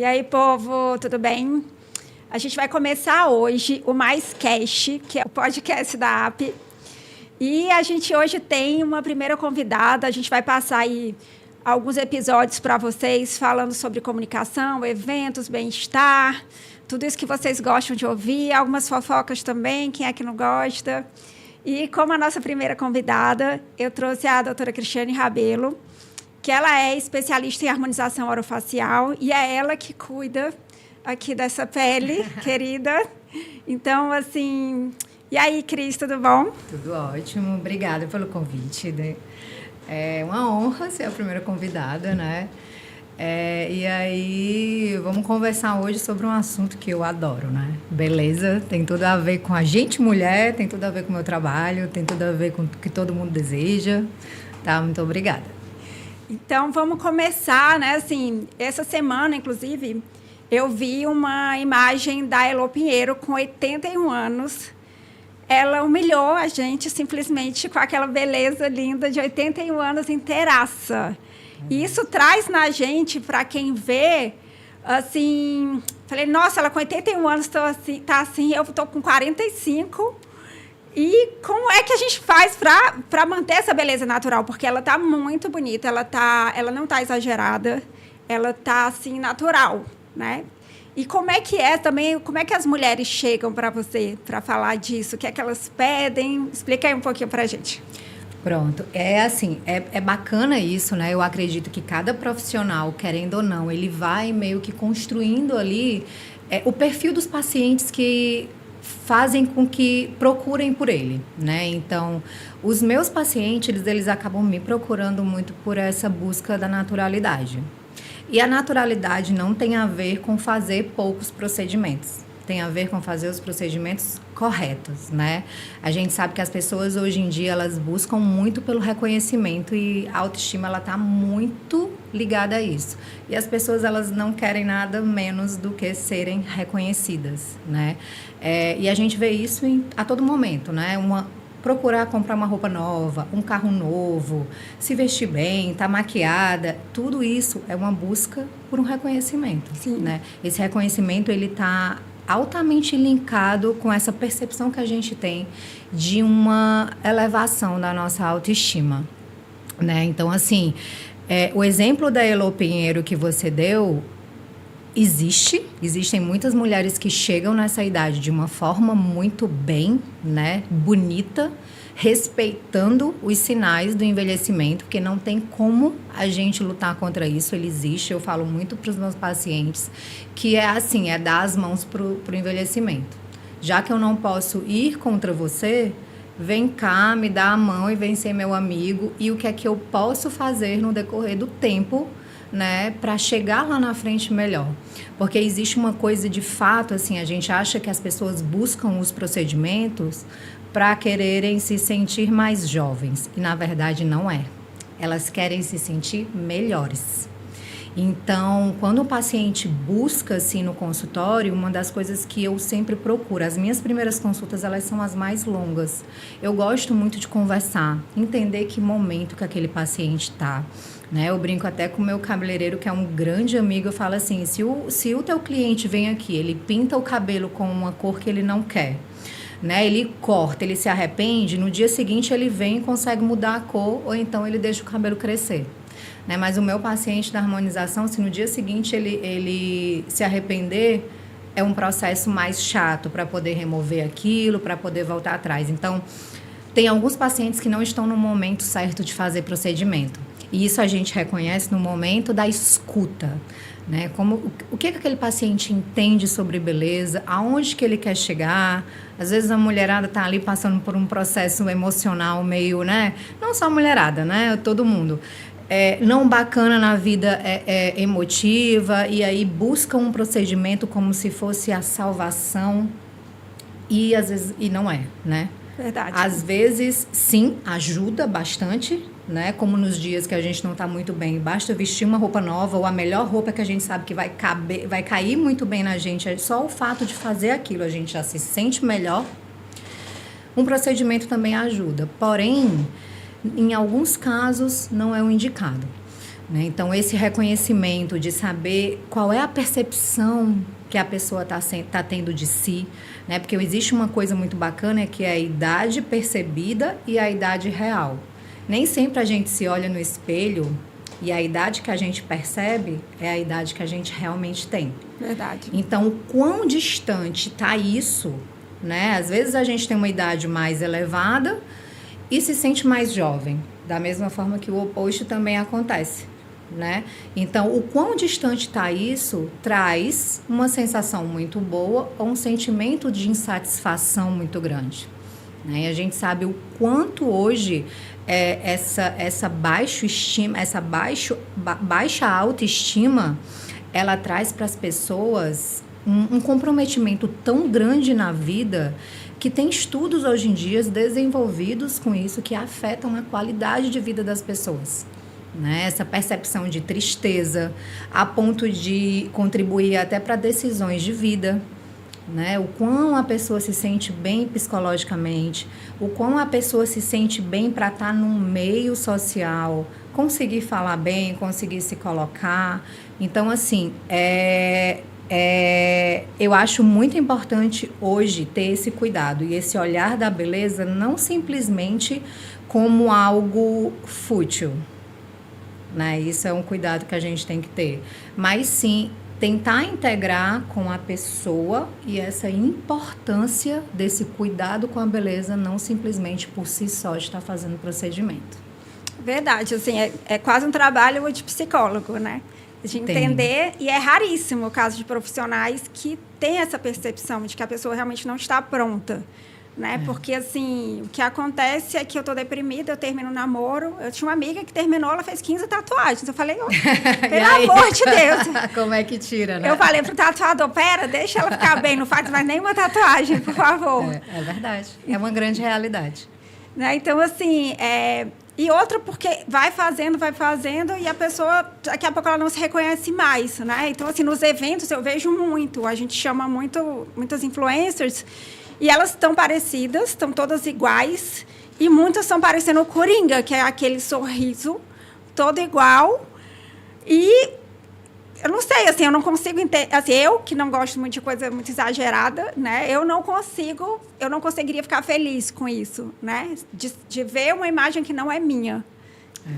E aí, povo, tudo bem? A gente vai começar hoje o Mais Cast, que é o podcast da AP. E a gente hoje tem uma primeira convidada. A gente vai passar aí alguns episódios para vocês falando sobre comunicação, eventos, bem-estar, tudo isso que vocês gostam de ouvir, algumas fofocas também, quem é que não gosta. E como a nossa primeira convidada, eu trouxe a doutora Cristiane Rabelo, que ela é especialista em harmonização orofacial e é ela que cuida aqui dessa pele, querida. Então, assim... E aí, Cris, tudo bom? Tudo ótimo. Obrigada pelo convite. É uma honra ser a primeira convidada, né? E aí, vamos conversar hoje sobre um assunto que eu adoro, né? Beleza, tem tudo a ver com a gente mulher, tem tudo a ver com o meu trabalho, tem tudo a ver com o que todo mundo deseja. Tá? Muito obrigada. Então, vamos começar, né? Assim, essa semana, inclusive, eu vi uma imagem da Elo Pinheiro com 81 anos. Ela humilhou a gente simplesmente com aquela beleza linda de 81 anos inteiraça. E isso traz na gente, para quem vê, assim... Falei, nossa, ela com 81 anos tá assim, eu estou com 45. E como é que a gente faz para manter essa beleza natural? Porque ela está muito bonita, ela não está exagerada, ela está, assim, natural, né? E como é que as mulheres chegam para você para falar disso? O que é que elas pedem? Explica aí um pouquinho para a gente. Pronto, é bacana isso, né? Eu acredito que cada profissional, querendo ou não, ele vai meio que construindo ali o perfil dos pacientes que fazem com que procurem por ele, né? Então, os meus pacientes, eles acabam me procurando muito por essa busca da naturalidade. E a naturalidade não tem a ver com fazer poucos procedimentos. Tem a ver com fazer os procedimentos corretos, né? A gente sabe que as pessoas hoje em dia, elas buscam muito pelo reconhecimento e a autoestima, ela tá muito ligada a isso. E as pessoas, elas não querem nada menos do que serem reconhecidas, né? E a gente vê isso a todo momento, né? Procurar comprar uma roupa nova, um carro novo, se vestir bem, estar maquiada, tudo isso é uma busca por um reconhecimento, né? Esse reconhecimento, ele está altamente linkado com essa percepção que a gente tem de uma elevação da nossa autoestima, né? Então, assim, o exemplo da Elo Pinheiro que você deu, existem muitas mulheres que chegam nessa idade de uma forma muito bem, né, bonita, respeitando os sinais do envelhecimento, porque não tem como a gente lutar contra isso, ele existe. Eu falo muito para os meus pacientes que é dar as mãos para o envelhecimento. Já que eu não posso ir contra você, vem cá, me dá a mão e vem ser meu amigo, e o que é que eu posso fazer no decorrer do tempo, né, para chegar lá na frente melhor. Porque existe uma coisa de fato, assim, a gente acha que as pessoas buscam os procedimentos para quererem se sentir mais jovens, e na verdade não é. Elas querem se sentir melhores. Então, quando o paciente busca, assim, no consultório, uma das coisas que eu sempre procuro, as minhas primeiras consultas, elas são as mais longas. Eu gosto muito de conversar, entender que momento que aquele paciente está, né? Eu brinco até com o meu cabeleireiro, que é um grande amigo, eu falo assim, se o teu cliente vem aqui, ele pinta o cabelo com uma cor que ele não quer, né? Ele corta, ele se arrepende, no dia seguinte ele vem e consegue mudar a cor, ou então ele deixa o cabelo crescer. Né? Mas o meu paciente da harmonização, se no dia seguinte ele se arrepender, é um processo mais chato para poder remover aquilo, para poder voltar atrás. Então, tem alguns pacientes que não estão no momento certo de fazer procedimento. E isso a gente reconhece no momento da escuta, né? O que aquele paciente entende sobre beleza, aonde que ele quer chegar. Às vezes a mulherada está ali passando por um processo emocional meio, né? Não só a mulherada, né? Todo mundo. Não bacana na vida emotiva, e aí busca um procedimento como se fosse a salvação, e às vezes não é, né? Verdade. Às vezes, sim, ajuda bastante, né? Como nos dias que a gente não está muito bem, basta vestir uma roupa nova, ou a melhor roupa que a gente sabe que vai cair muito bem na gente, só o fato de fazer aquilo a gente já se sente melhor. Um procedimento também ajuda, porém, em alguns casos não é o indicado, né? Então, esse reconhecimento de saber qual é a percepção que a pessoa está tendo de si, né? Porque existe uma coisa muito bacana, que é a idade percebida e a idade real. Nem sempre a gente se olha no espelho e a idade que a gente percebe é a idade que a gente realmente tem. Verdade. Então, o quão distante está isso, né? Às vezes a gente tem uma idade mais elevada e se sente mais jovem. Da mesma forma que o oposto também acontece, né? Então, o quão distante está isso traz uma sensação muito boa ou um sentimento de insatisfação muito grande, né? E a gente sabe o quanto hoje essa baixa autoestima, ela traz para as pessoas um comprometimento tão grande na vida, que tem estudos hoje em dia desenvolvidos com isso, que afetam a qualidade de vida das pessoas, né? Essa percepção de tristeza, a ponto de contribuir até para decisões de vida, né? O quão a pessoa se sente bem psicologicamente, o quão a pessoa se sente bem para estar num meio social, conseguir falar bem, conseguir se colocar. Então, assim, eu acho muito importante hoje ter esse cuidado e esse olhar da beleza não simplesmente como algo fútil, né? Isso é um cuidado que a gente tem que ter, mas sim tentar integrar com a pessoa e essa importância desse cuidado com a beleza, não simplesmente por si só estar fazendo procedimento. Verdade, assim, é quase um trabalho de psicólogo, né? De entender, e é raríssimo o caso de profissionais que têm essa percepção de que a pessoa realmente não está pronta, né? Porque, assim, o que acontece é que eu estou deprimida, eu termino o namoro. Eu tinha uma amiga que terminou, ela fez 15 tatuagens. Eu falei, pelo amor de Deus. Como é que tira, né? Eu falei pro tatuador, pera, deixa ela ficar bem, não faz mais nenhuma tatuagem, por favor. É verdade, é uma grande realidade. Né? Então, assim, e outra porque vai fazendo, e a pessoa, daqui a pouco ela não se reconhece mais, né? Então, assim, nos eventos eu vejo muito, a gente chama muitas influencers, e elas estão parecidas, estão todas iguais, e muitas estão parecendo o Coringa, que é aquele sorriso todo igual. E eu não sei, assim, eu não consigo entender. Assim, eu que não gosto muito de coisa muito exagerada, né? Eu não conseguiria ficar feliz com isso, né? De ver uma imagem que não é minha.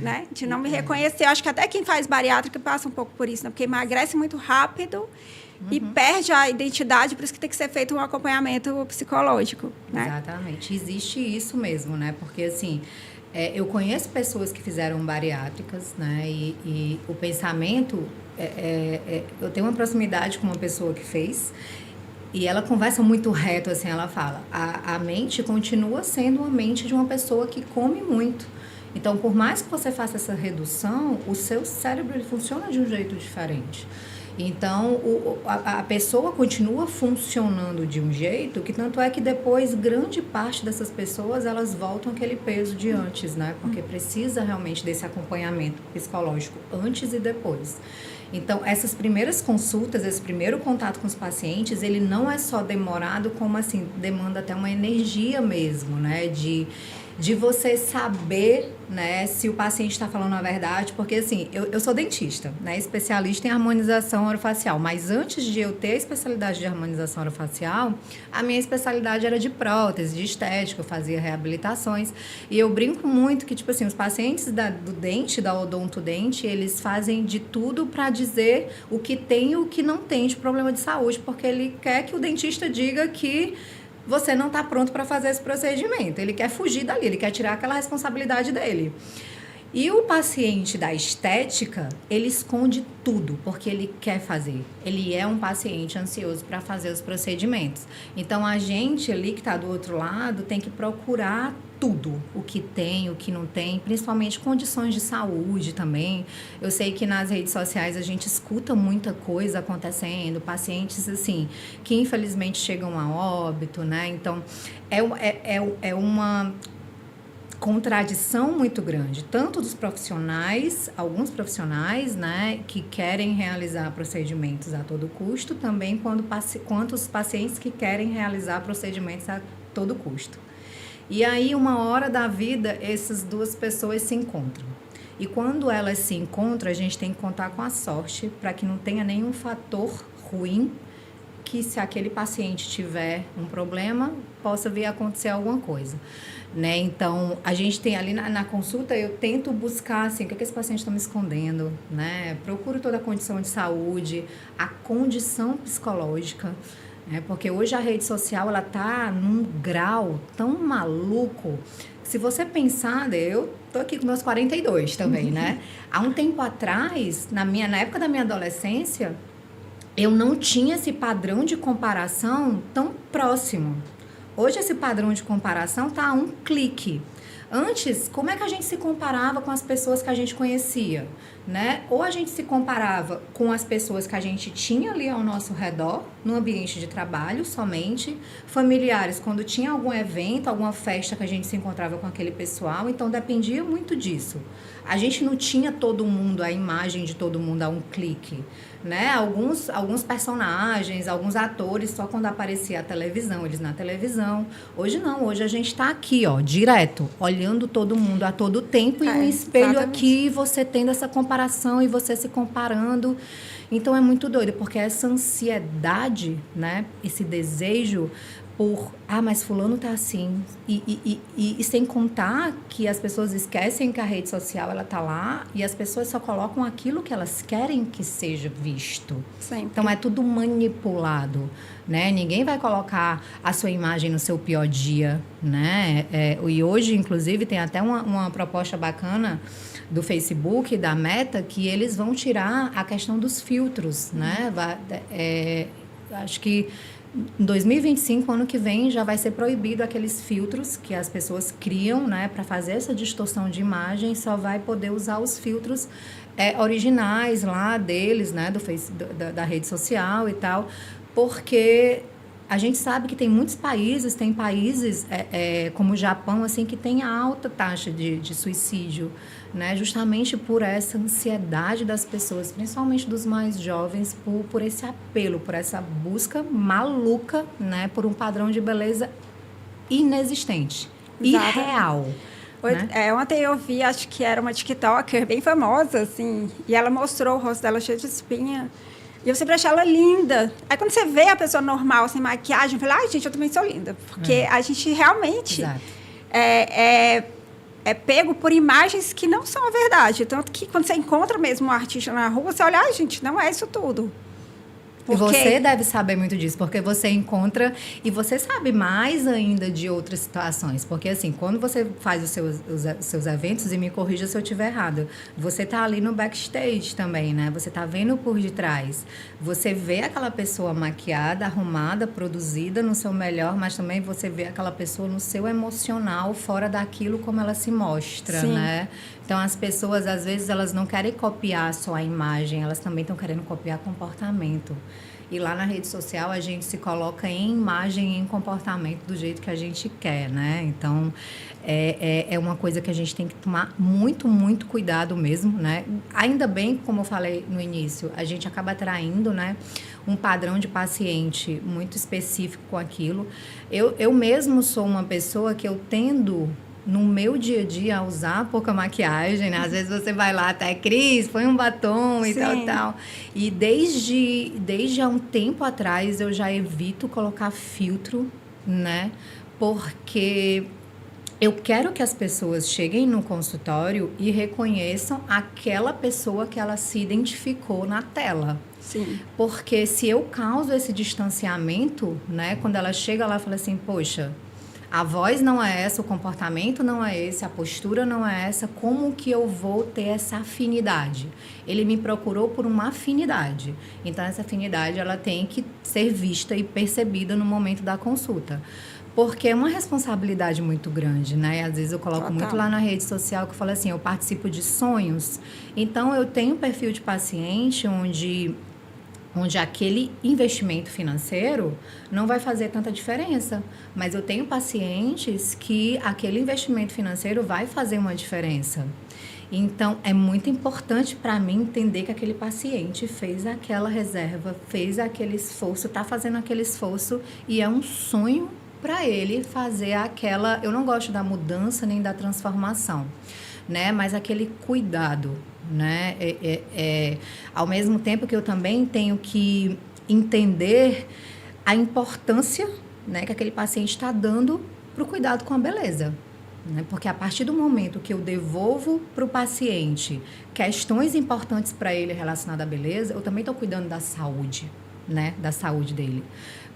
Né? De não me reconhecer. Eu acho que até quem faz bariátrica passa um pouco por isso, né? Porque emagrece muito rápido e perde a identidade, por isso que tem que ser feito um acompanhamento psicológico, né? Exatamente. Existe isso mesmo, né? Porque, assim, eu conheço pessoas que fizeram bariátricas, né? E o pensamento... eu tenho uma proximidade com uma pessoa que fez, e ela conversa muito reto, assim, ela fala, a mente continua sendo a mente de uma pessoa que come muito. Então, por mais que você faça essa redução, o seu cérebro ele funciona de um jeito diferente. Então, a pessoa continua funcionando de um jeito que tanto é que depois grande parte dessas pessoas elas voltam àquele peso de antes, né? Porque precisa realmente desse acompanhamento psicológico antes e depois. Então, essas primeiras consultas, esse primeiro contato com os pacientes, ele não é só demorado, como assim, demanda até uma energia mesmo, né? De você saber, né, se o paciente está falando a verdade, porque assim, eu sou dentista, né, especialista em harmonização orofacial, mas antes de eu ter a especialidade de harmonização orofacial, a minha especialidade era de prótese, de estética, eu fazia reabilitações, e eu brinco muito que, tipo assim, os pacientes do dente, da odontodente, eles fazem de tudo para dizer o que tem e o que não tem de problema de saúde, porque ele quer que o dentista diga que você não está pronto para fazer esse procedimento. Ele quer fugir dali, ele quer tirar aquela responsabilidade dele. E o paciente da estética, ele esconde tudo, porque ele quer fazer. Ele é um paciente ansioso para fazer os procedimentos. Então, a gente ali que está do outro lado tem que procurar tudo, o que tem, o que não tem, principalmente condições de saúde também. Eu sei que nas redes sociais a gente escuta muita coisa acontecendo, pacientes assim, que infelizmente chegam a óbito, né? Então, é uma contradição muito grande, tanto dos profissionais, alguns profissionais, né, que querem realizar procedimentos a todo custo, também quanto os pacientes que querem realizar procedimentos a todo custo. E aí, uma hora da vida, essas duas pessoas se encontram. E quando elas se encontram, a gente tem que contar com a sorte para que não tenha nenhum fator ruim que, se aquele paciente tiver um problema, possa vir a acontecer alguma coisa, né? Então, a gente tem ali na consulta, eu tento buscar, assim, o que esse paciente está me escondendo, né? Procuro toda a condição de saúde, a condição psicológica, né? Porque hoje a rede social, ela tá num grau tão maluco. Se você pensar, eu tô aqui com meus 42 também, né? Há um tempo atrás, na época da minha adolescência, eu não tinha esse padrão de comparação tão próximo. Hoje esse padrão de comparação está a um clique. Antes, como é que a gente se comparava com as pessoas que a gente conhecia, né? Ou a gente se comparava com as pessoas que a gente tinha ali ao nosso redor, no ambiente de trabalho somente, familiares, quando tinha algum evento, alguma festa que a gente se encontrava com aquele pessoal, então dependia muito disso. A gente não tinha todo mundo, a imagem de todo mundo a um clique, né? Alguns personagens, alguns atores, só quando aparecia a televisão, eles na televisão. Hoje não, hoje a gente está aqui, ó, direto, olhando todo mundo a todo tempo e um espelho exatamente. aqui, você tendo essa comparação e você se comparando. Então é muito doido, porque essa ansiedade, né? Esse desejo por, mas fulano tá assim. E sem contar que as pessoas esquecem que a rede social, ela tá lá e as pessoas só colocam aquilo que elas querem que seja visto. Sempre. Então é tudo manipulado, né? Ninguém vai colocar a sua imagem no seu pior dia, né? E hoje, inclusive, tem até uma proposta bacana do Facebook, da Meta, que eles vão tirar a questão dos filtros, né? Acho que em 2025, ano que vem, já vai ser proibido aqueles filtros que as pessoas criam, né, para fazer essa distorção de imagem, só vai poder usar os filtros originais lá deles, né, da rede social e tal, porque a gente sabe que tem muitos países, como o Japão, assim, que tem alta taxa de suicídio, né? Justamente por essa ansiedade das pessoas, principalmente dos mais jovens, por esse apelo, por essa busca maluca, né? Por um padrão de beleza inexistente, Exatamente. irreal. Né? Ontem eu vi, acho que era uma TikToker bem famosa, assim, e ela mostrou o rosto dela cheio de espinha. E eu sempre achei ela linda. Aí quando você vê a pessoa normal, sem maquiagem, fala, ai, gente, eu também sou linda. Porque a gente realmente é pego por imagens que não são a verdade. Tanto que quando você encontra mesmo um artista na rua, você olha, ai, gente, não é isso tudo. Porque... E você deve saber muito disso, porque você encontra e você sabe mais ainda de outras situações. Porque, assim, quando você faz os seus eventos, e me corrija se eu estiver errado, você tá ali no backstage também, né? Você tá vendo por detrás. Você vê aquela pessoa maquiada, arrumada, produzida no seu melhor, mas também você vê aquela pessoa no seu emocional, fora daquilo como ela se mostra, Sim. né? Então, as pessoas, às vezes, elas não querem copiar só a imagem, elas também estão querendo copiar comportamento. E lá na rede social, a gente se coloca em imagem e em comportamento do jeito que a gente quer, né? Então, é uma coisa que a gente tem que tomar muito, muito cuidado mesmo, né? Ainda bem, como eu falei no início, a gente acaba atraindo, né, um padrão de paciente muito específico com aquilo. Eu mesmo sou uma pessoa que eu tendo... no meu dia a dia, a usar pouca maquiagem, né? Às vezes você vai lá até, Cris, põe um batom e tal. E desde há um tempo atrás, eu já evito colocar filtro, né? Porque eu quero que as pessoas cheguem no consultório e reconheçam aquela pessoa que ela se identificou na tela. Sim. Porque se eu causo esse distanciamento, né? Quando ela chega lá e fala assim, poxa... A voz não é essa, o comportamento não é esse, a postura não é essa, como que eu vou ter essa afinidade? Ele me procurou por uma afinidade, então essa afinidade ela tem que ser vista e percebida no momento da consulta. Porque é uma responsabilidade muito grande, né? Às vezes eu coloco muito lá na rede social que eu falo assim, eu participo de sonhos, então eu tenho um perfil de paciente onde aquele investimento financeiro não vai fazer tanta diferença. Mas eu tenho pacientes que aquele investimento financeiro vai fazer uma diferença. Então, é muito importante para mim entender que aquele paciente fez aquela reserva, fez aquele esforço, está fazendo aquele esforço e é um sonho para ele fazer aquela... Eu não gosto da mudança nem da transformação. né? Mas aquele cuidado, né? Ao mesmo tempo que eu também tenho que entender a importância, né, que aquele paciente está dando para o cuidado com a beleza. Né? Porque a partir do momento que eu devolvo para o paciente questões importantes para ele relacionadas à beleza, eu também estou cuidando da saúde, né? Da saúde dele.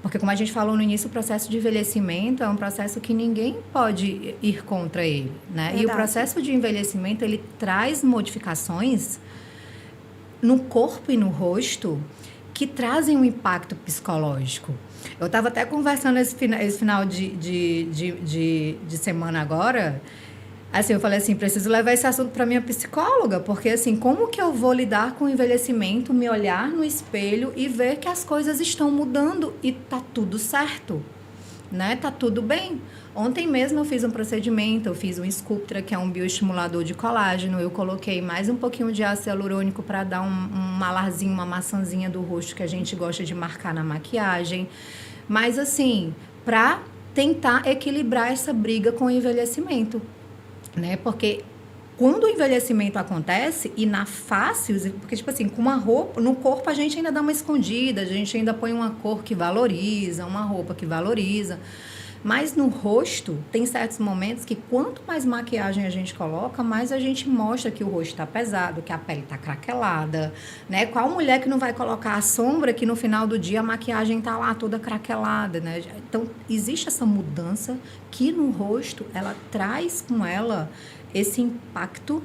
Porque, como a gente falou no início, o processo de envelhecimento é um processo que ninguém pode ir contra ele, né? E o processo de envelhecimento, ele traz modificações no corpo e no rosto que trazem um impacto psicológico. Eu estava até conversando esse final de semana agora, assim, eu falei assim, preciso levar esse assunto para minha psicóloga, porque assim, como que eu vou lidar com o envelhecimento, me olhar no espelho e ver que as coisas estão mudando e tá tudo certo, né? Tá tudo bem. Ontem mesmo eu fiz um procedimento, eu fiz um Sculptra, que é um bioestimulador de colágeno, eu coloquei mais um pouquinho de ácido hialurônico para dar um malarzinho, uma maçãzinha do rosto que a gente gosta de marcar na maquiagem, mas assim, para tentar equilibrar essa briga com o envelhecimento, né? Porque quando o envelhecimento acontece e na face, porque tipo assim, com uma roupa, no corpo a gente ainda dá uma escondida, a gente ainda põe uma cor que valoriza, uma roupa que valoriza. Mas no rosto, tem certos momentos que quanto mais maquiagem a gente coloca, mais a gente mostra que o rosto está pesado, que a pele está craquelada, né? Qual mulher que não vai colocar a sombra que no final do dia a maquiagem está lá toda craquelada, né? Então, existe essa mudança que no rosto, ela traz com ela esse impacto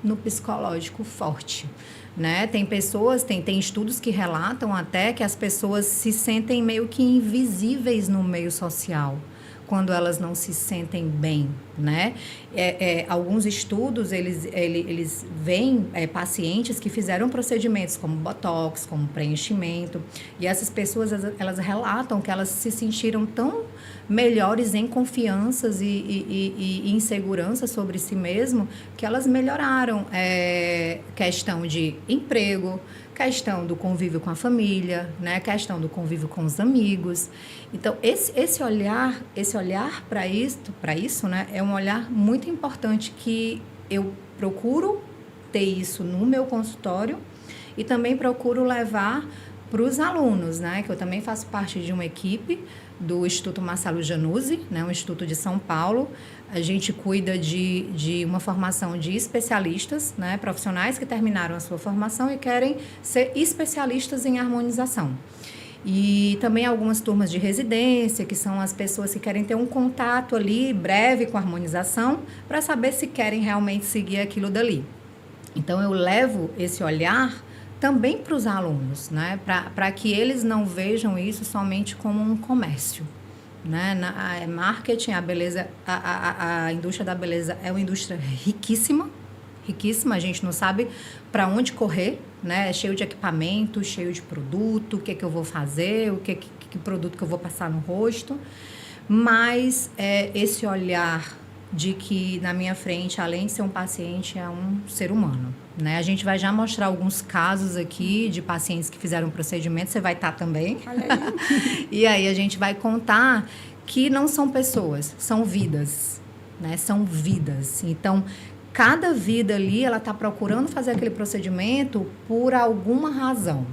no psicológico forte, né? Tem pessoas, tem estudos que relatam até que as pessoas se sentem meio que invisíveis no meio social quando elas não se sentem bem, né? Alguns estudos, eles veem pacientes que fizeram procedimentos como botox, como preenchimento, e essas pessoas, elas relatam que elas se sentiram tão melhores em confianças e em segurança sobre si mesmo, que elas melhoraram questão de emprego, questão do convívio com a família, né? Questão do convívio com os amigos. Então, esse olhar para isso, né? É um olhar muito importante que eu procuro ter isso no meu consultório e também procuro levar para os alunos, né? Que eu também faço parte de uma equipe do Instituto Marcelo Januzzi, né? Um instituto de São Paulo. A gente cuida de uma formação de especialistas, né? Profissionais que terminaram a sua formação e querem ser especialistas em harmonização. E também algumas turmas de residência, que são as pessoas que querem ter um contato ali breve com a harmonização para saber se querem realmente seguir aquilo dali. Então, eu levo esse olhar também para os alunos, né? Para que eles não vejam isso somente como um comércio. Né? Marketing, a beleza, a indústria da beleza é uma indústria riquíssima, a gente não sabe para onde correr, né? É cheio de equipamento, cheio de produto, o que eu vou fazer, que produto que eu vou passar no rosto, mas esse olhar de que na minha frente, além de ser um paciente, é um ser humano, né? A gente vai já mostrar alguns casos aqui de pacientes que fizeram procedimento, você vai estar também. Olha aí. E aí a gente vai contar que não são pessoas, são vidas, né? São vidas. Então, cada vida ali, ela está procurando fazer aquele procedimento por alguma razão.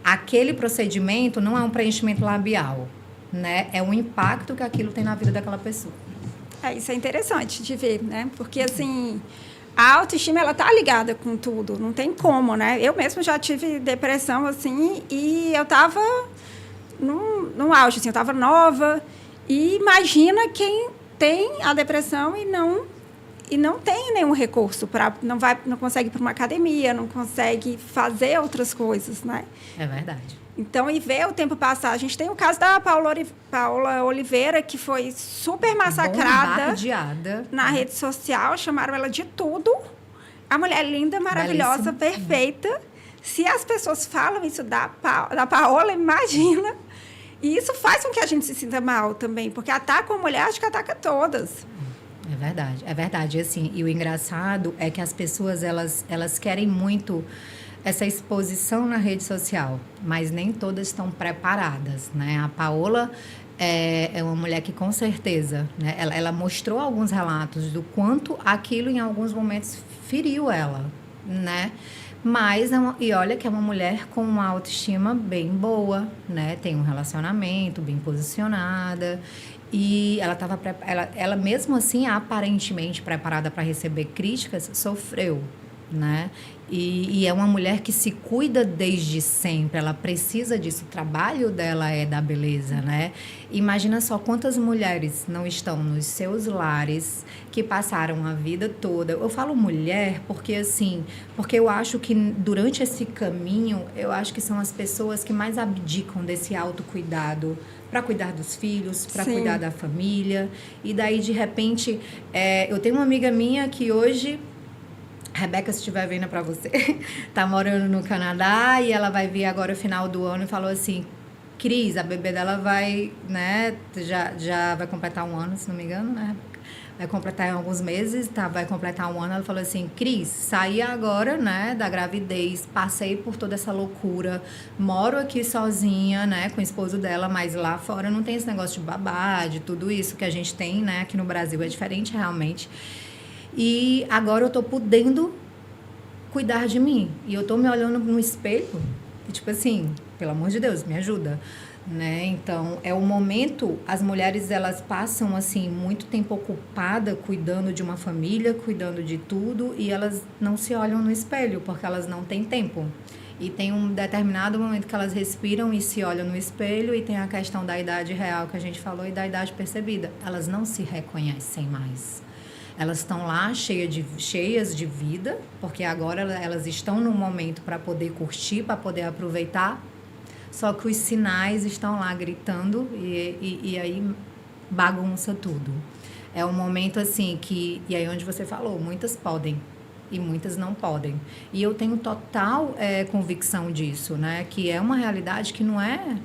Aquele procedimento não é um preenchimento labial, né? É um impacto que aquilo tem na vida daquela pessoa. Isso é interessante de ver, né? Porque, assim, a autoestima, ela tá ligada com tudo, não tem como, né? Eu mesmo já tive depressão, assim, e eu tava no auge, assim, eu tava nova, e imagina quem tem a depressão e não tem nenhum recurso, não consegue ir para uma academia, não consegue fazer outras coisas, né? É verdade. Então, e ver o tempo passar. A gente tem o caso da Paola Oliveira, que foi super massacrada na rede social. Chamaram ela de tudo. A mulher linda, maravilhosa, belíssima, perfeita. Se as pessoas falam isso da Paola, imagina. E isso faz com que a gente se sinta mal também. Porque ataca uma mulher, acho que ataca todas. É verdade. Assim, e o engraçado é que as pessoas, elas querem muito essa exposição na rede social, mas nem todas estão preparadas, né? A Paola, é uma mulher que, com certeza, né, ela mostrou alguns relatos do quanto aquilo, em alguns momentos, feriu ela, né? Mas, e olha que é uma mulher com uma autoestima bem boa, né? Tem um relacionamento bem posicionada. E ela mesmo assim, aparentemente preparada para receber críticas, sofreu, né? E é uma mulher que se cuida desde sempre, ela precisa disso, o trabalho dela é da beleza, né? Imagina só quantas mulheres não estão nos seus lares, que passaram a vida toda. Eu falo mulher porque, assim, porque eu acho que durante esse caminho, eu acho que são as pessoas que mais abdicam desse autocuidado, para cuidar dos filhos, para cuidar da família. E daí, de repente, eu tenho uma amiga minha que hoje... Rebeca, se estiver vendo para você, tá morando no Canadá e ela vai vir agora no final do ano e falou assim, Cris, a bebê dela vai, né, já vai completar 1 ano, se não me engano, né? Vai completar em alguns meses, tá? Vai completar 1 ano. Ela falou assim, Cris, saí agora, né, da gravidez, passei por toda essa loucura, moro aqui sozinha, né, com o esposo dela, mas lá fora não tem esse negócio de babá, de tudo isso que a gente tem, né, aqui no Brasil é diferente realmente. E agora eu tô podendo cuidar de mim. E eu tô me olhando no espelho e, tipo assim, pelo amor de Deus, me ajuda, né? Então, é o momento... As mulheres, elas passam, assim, muito tempo ocupada cuidando de uma família, cuidando de tudo, e elas não se olham no espelho, porque elas não têm tempo. E tem um determinado momento que elas respiram e se olham no espelho, e tem a questão da idade real que a gente falou e da idade percebida. Elas não se reconhecem mais. Elas estão lá cheias de vida, porque agora elas estão num momento para poder curtir, para poder aproveitar, só que os sinais estão lá gritando e aí bagunça tudo. É um momento assim que, e aí onde você falou, muitas podem e muitas não podem. E eu tenho total convicção disso, né? Que é uma realidade que não é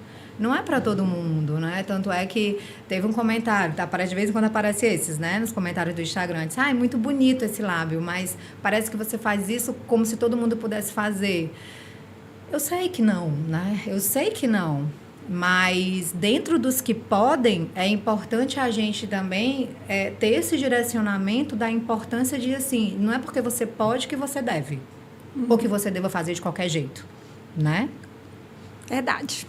para todo mundo, né? Tanto é que teve um comentário, tá? De vez em quando aparece esses, né? Nos comentários do Instagram. Diz, muito bonito esse lábio, mas parece que você faz isso como se todo mundo pudesse fazer. Eu sei que não, né? Eu sei que não. Mas dentro dos que podem, é importante a gente também ter esse direcionamento da importância de, assim, não é porque você pode que você deve. Ou que você deva fazer de qualquer jeito, né? Verdade.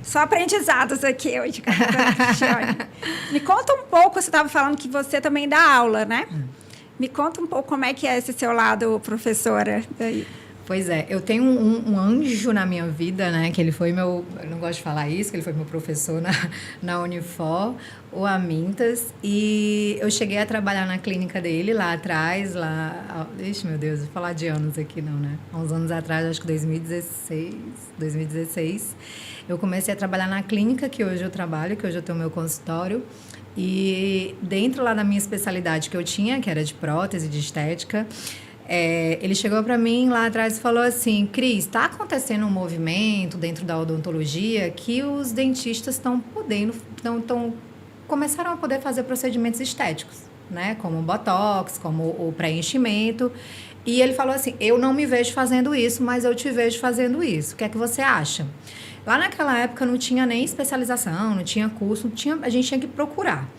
Só aprendizados aqui hoje. Me conta um pouco, você estava falando que você também dá aula, né? Me conta um pouco como é que é esse seu lado, professora. Pois é, eu tenho um anjo na minha vida, né? Que ele foi meu... Eu não gosto de falar isso, que ele foi meu professor na Unifor, o Amintas. E eu cheguei a trabalhar na clínica dele lá atrás, lá... Ixi, meu Deus, vou falar de anos aqui não, né? Há uns anos atrás, acho que 2016, eu comecei a trabalhar na clínica que hoje eu trabalho, que hoje eu tenho meu consultório. E dentro lá da minha especialidade que eu tinha, que era de prótese, de estética... ele chegou para mim lá atrás e falou assim, Cris, está acontecendo um movimento dentro da odontologia que os dentistas começaram a poder fazer procedimentos estéticos, né? Como o botox, como o preenchimento. E ele falou assim, eu não me vejo fazendo isso, mas eu te vejo fazendo isso. O que é que você acha? Lá naquela época não tinha nem especialização, não tinha curso, a gente tinha que procurar.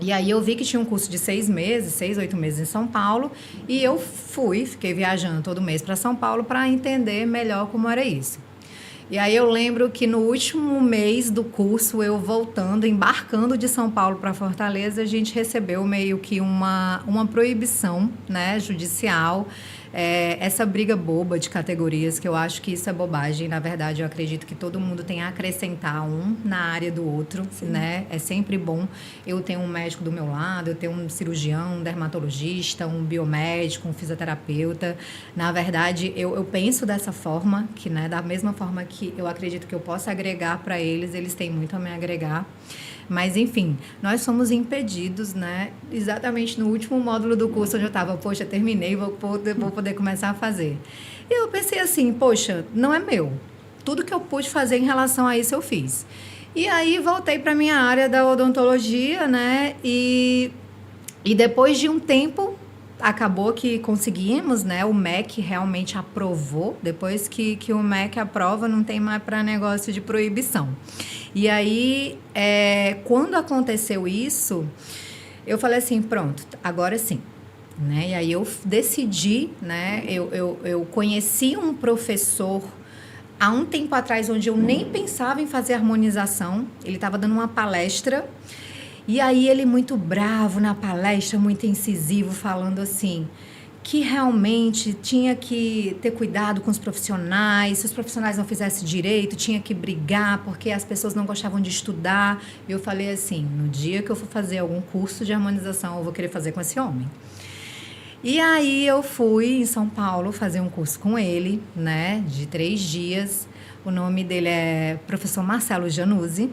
E aí eu vi que tinha um curso de 6 meses, 6, 8 meses em São Paulo, e eu fiquei viajando todo mês para São Paulo para entender melhor como era isso. E aí eu lembro que no último mês do curso, eu embarcando de São Paulo para Fortaleza, a gente recebeu meio que uma proibição, né, judicial, essa briga boba de categorias, que eu acho que isso é bobagem. Na verdade, eu acredito que todo mundo tem a acrescentar um na área do outro, né? É sempre bom. Eu tenho um médico do meu lado, eu tenho um cirurgião, um dermatologista, um biomédico, um fisioterapeuta. Na verdade, eu penso dessa forma, que, né, da mesma forma que eu acredito que eu possa agregar para eles têm muito a me agregar. Mas, enfim, nós somos impedidos, né? Exatamente no último módulo do curso onde eu estava, poxa, terminei, vou poder começar a fazer. E eu pensei assim, poxa, não é meu. Tudo que eu pude fazer em relação a isso eu fiz. E aí voltei para a minha área da odontologia, né? E depois de um tempo, acabou que conseguimos, né? O MEC realmente aprovou. Depois que o MEC aprova, não tem mais para negócio de proibição. E aí, quando aconteceu isso, eu falei assim, pronto, agora sim. Né? E aí eu decidi, né? Eu conheci um professor há um tempo atrás, onde eu nem pensava em fazer harmonização. Ele estava dando uma palestra. E aí ele muito bravo na palestra, muito incisivo, falando assim, que realmente tinha que ter cuidado com os profissionais, se os profissionais não fizessem direito, tinha que brigar, porque as pessoas não gostavam de estudar. E eu falei assim, no dia que eu for fazer algum curso de harmonização, eu vou querer fazer com esse homem. E aí eu fui em São Paulo fazer um curso com ele, né, de 3 dias. O nome dele é professor Marcelo Januzzi.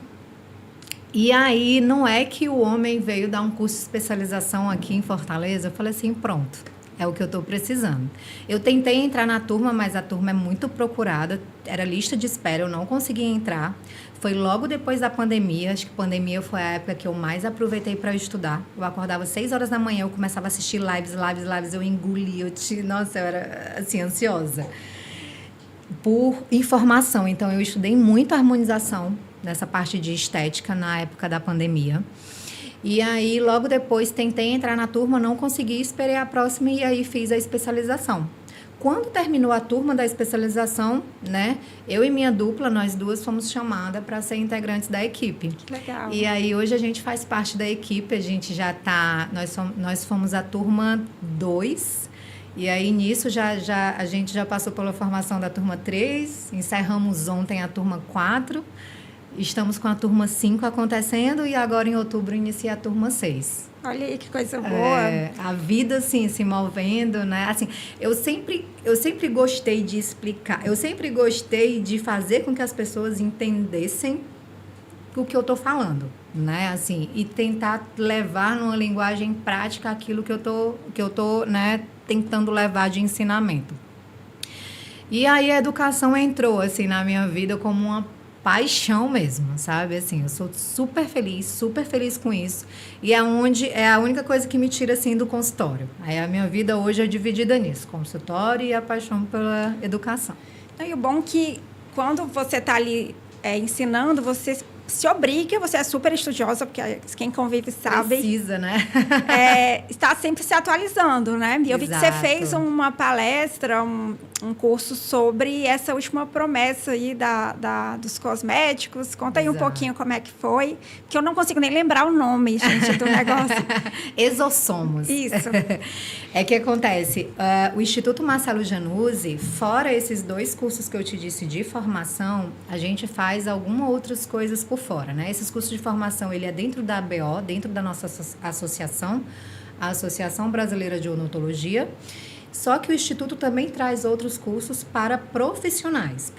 E aí, não é que o homem veio dar um curso de especialização aqui em Fortaleza. Eu falei assim, pronto, é o que eu estou precisando. Eu tentei entrar na turma, mas a turma é muito procurada. Era lista de espera, eu não conseguia entrar. Foi logo depois da pandemia. Acho que a pandemia foi a época que eu mais aproveitei para estudar. Eu acordava 6 horas da manhã, eu começava a assistir lives. Eu engolia. Nossa, eu era, assim, ansiosa. Por informação. Então, eu estudei muito harmonização nessa parte de estética na época da pandemia. E aí, logo depois, tentei entrar na turma, não consegui, esperei a próxima e aí fiz a especialização. Quando terminou a turma da especialização, né, eu e minha dupla, nós duas fomos chamadas para ser integrantes da equipe. Que legal. E aí, hoje a gente faz parte da equipe, a gente já está... Nós fomos a turma 2. E aí, nisso, a gente já passou pela formação da turma 3, encerramos ontem a turma 4, estamos com a turma 5 acontecendo e agora, em outubro, inicia a turma 6. Olha aí, que coisa boa. A vida, assim, se movendo, né? Assim, eu sempre gostei de explicar, eu sempre gostei de fazer com que as pessoas entendessem o que eu estou falando, né? Assim, e tentar levar numa linguagem prática aquilo que eu tô, né, tentando levar de ensinamento. E aí a educação entrou, assim, na minha vida como uma paixão mesmo, sabe? Assim, eu sou super feliz com isso. E é a única coisa que me tira, assim, do consultório. Aí a minha vida hoje é dividida nisso, consultório e a paixão pela educação. E o bom é que quando você está ali ensinando, você se obriga, você é super estudiosa, porque quem convive sabe. Precisa, né? Está sempre se atualizando, né? E eu vi que você fez uma palestra, um curso sobre essa última promessa aí dos cosméticos. Conta aí um pouquinho como é que foi, porque eu não consigo nem lembrar o nome, gente, do negócio. Exossomos. Isso. É que acontece, o Instituto Marcelo Januzzi, fora esses 2 cursos que eu te disse de formação, a gente faz algumas outras coisas por fora, né? Esses cursos de formação, ele é dentro da ABO, dentro da nossa associação, a Associação Brasileira de Odontologia. Só que o Instituto também traz outros cursos para profissionais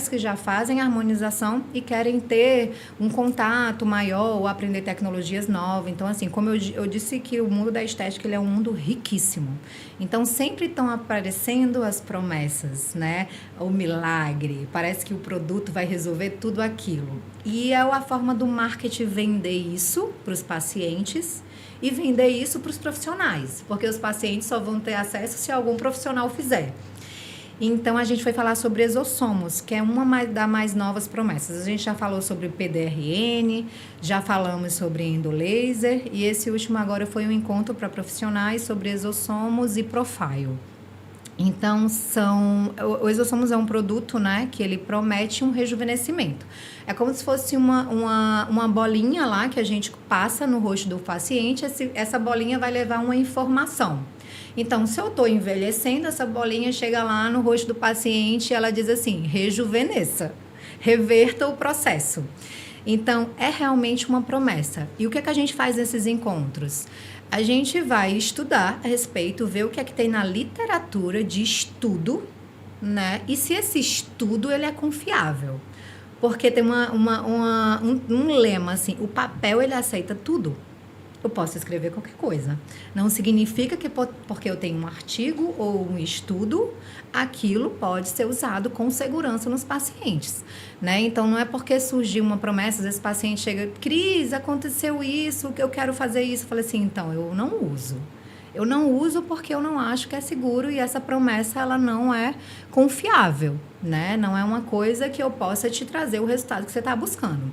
que já fazem harmonização e querem ter um contato maior ou aprender tecnologias novas. Então, assim, como eu disse que o mundo da estética ele é um mundo riquíssimo. Então, sempre estão aparecendo as promessas, né? O milagre, parece que o produto vai resolver tudo aquilo. E é a forma do marketing vender isso para os pacientes e vender isso para os profissionais, porque os pacientes só vão ter acesso se algum profissional fizer. Então, a gente foi falar sobre exossomos, que é uma das mais novas promessas. A gente já falou sobre PDRN, já falamos sobre endolaser, e esse último agora foi um encontro para profissionais sobre exossomos e profile. Então, o exossomos é um produto, né, que ele promete um rejuvenescimento. É como se fosse uma bolinha lá que a gente passa no rosto do paciente. Essa bolinha vai levar uma informação. Então, se eu estou envelhecendo, essa bolinha chega lá no rosto do paciente e ela diz assim, rejuvenesça, reverta o processo. Então, é realmente uma promessa. E o que é que a gente faz nesses encontros? A gente vai estudar a respeito, ver o que é que tem na literatura de estudo, né? E se esse estudo ele é confiável. Porque tem um lema, assim, o papel ele aceita tudo. Eu posso escrever qualquer coisa. Não significa que porque eu tenho um artigo ou um estudo, aquilo pode ser usado com segurança nos pacientes, né? Então, não é porque surgiu uma promessa, às vezes o paciente chega, Cris, aconteceu isso, que eu quero fazer isso. Eu falei assim, então, eu não uso. Eu não uso porque eu não acho que é seguro e essa promessa ela não é confiável, né? Não é uma coisa que eu possa te trazer o resultado que você está buscando.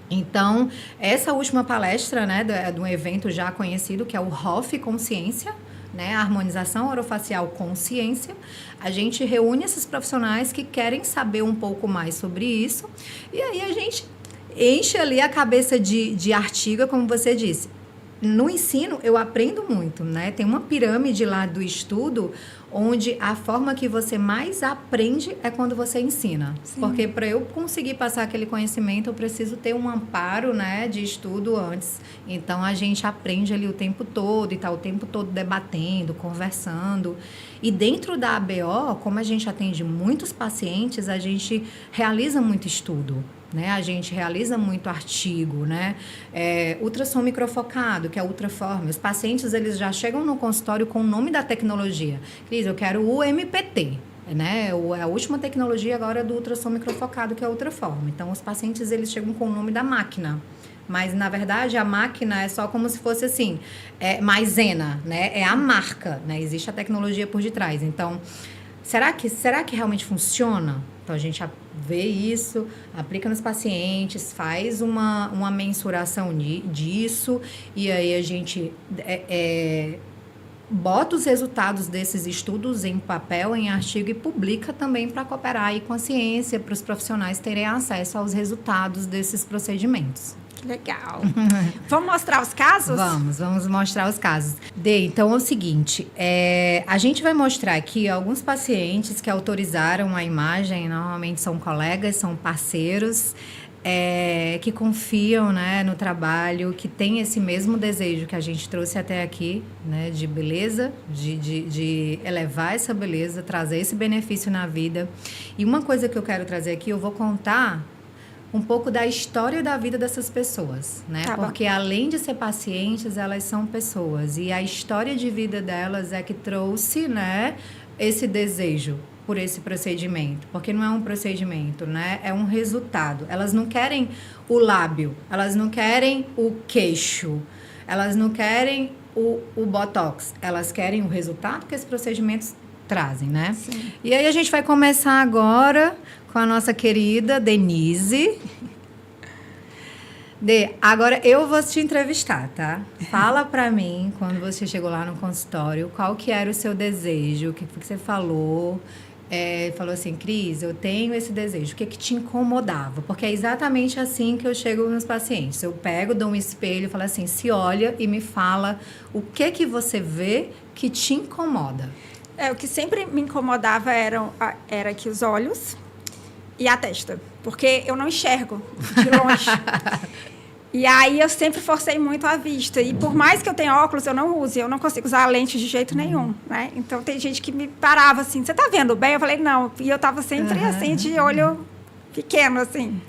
Então, essa última palestra, né, de um evento já conhecido, que é o HOF Consciência, né, Harmonização Orofacial Consciência, a gente reúne esses profissionais que querem saber um pouco mais sobre isso, e aí a gente enche ali a cabeça de artigo, como você disse. No ensino, eu aprendo muito, né? Tem uma pirâmide lá do estudo, onde a forma que você mais aprende é quando você ensina. Sim. Porque para eu conseguir passar aquele conhecimento, eu preciso ter um amparo, né, de estudo antes. Então, a gente aprende ali o tempo todo e tá o tempo todo debatendo, conversando. E dentro da ABO, como a gente atende muitos pacientes, a gente realiza muito estudo. Né? A gente realiza muito artigo, né? Ultrassom microfocado, que é Ultraform. Os pacientes, eles já chegam no consultório com o nome da tecnologia. Cris, eu quero o MPT, né? A última tecnologia agora do ultrassom microfocado, que é a Ultraform. Então, os pacientes, eles chegam com o nome da máquina. Mas, na verdade, a máquina é só como se fosse assim, maisena, né? É a marca, né? Existe a tecnologia por detrás. Então, será que realmente funciona? Então, a gente vê isso, aplica nos pacientes, faz uma mensuração disso, e aí a gente bota os resultados desses estudos em papel, em artigo, e publica também para cooperar aí com a ciência, para os profissionais terem acesso aos resultados desses procedimentos. Legal. Vamos mostrar os casos? Vamos mostrar os casos. Então é o seguinte, a gente vai mostrar aqui alguns pacientes que autorizaram a imagem, normalmente são colegas, são parceiros, que confiam, né, no trabalho, que tem esse mesmo desejo que a gente trouxe até aqui, né, de beleza, de elevar essa beleza, trazer esse benefício na vida. E uma coisa que eu quero trazer aqui, eu vou contar um pouco da história da vida dessas pessoas, né? Tá, porque além de ser pacientes, elas são pessoas. E a história de vida delas é que trouxe, né, esse desejo por esse procedimento. Porque não é um procedimento, né? É um resultado. Elas não querem o lábio, elas não querem o queixo, elas não querem o botox. Elas querem o resultado que esses procedimentos trazem, né? Sim. E aí a gente vai começar agora com a nossa querida Denise. Agora eu vou te entrevistar, tá? Fala pra mim, quando você chegou lá no consultório, qual que era o seu desejo, o que você falou? Falou assim, Cris, eu tenho esse desejo, o que te incomodava? Porque é exatamente assim que eu chego nos pacientes. Eu pego, dou um espelho e falo assim, se olha e me fala o que você vê que te incomoda. O que sempre me incomodava era que os olhos e a testa, porque eu não enxergo de longe. E aí eu sempre forcei muito a vista. E por mais que eu tenha óculos, eu não uso. Eu não consigo usar a lente de jeito nenhum, né? Então tem gente que me parava assim, você tá vendo bem? Eu falei, não. E eu tava sempre assim, de olho pequeno, assim.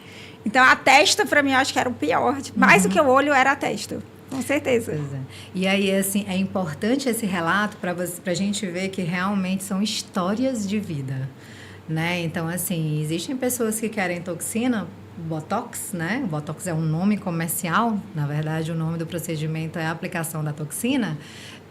Então a testa, para mim, eu acho que era o pior. Mais do que o olho, era a testa. Com certeza. Pois é. E aí, assim, é importante esse relato para a gente ver que realmente são histórias de vida, né? Então, assim, existem pessoas que querem toxina, Botox, né? O Botox é um nome comercial, na verdade, o nome do procedimento é a aplicação da toxina.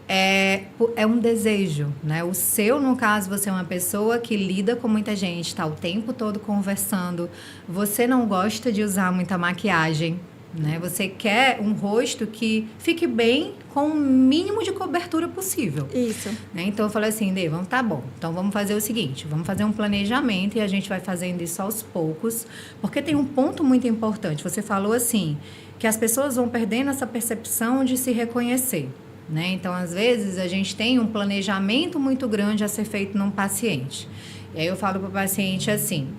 É um desejo, né? O seu, no caso, você é uma pessoa que lida com muita gente, está o tempo todo conversando, você não gosta de usar muita maquiagem, né? Você quer um rosto que fique bem com o mínimo de cobertura possível. Isso. Né? Então, eu falei assim, tá bom. Então, vamos fazer o seguinte. Vamos fazer um planejamento e a gente vai fazendo isso aos poucos. Porque tem um ponto muito importante. Você falou assim, que as pessoas vão perdendo essa percepção de se reconhecer. Né? Então, às vezes, a gente tem um planejamento muito grande a ser feito num paciente. E aí eu falo para o paciente assim,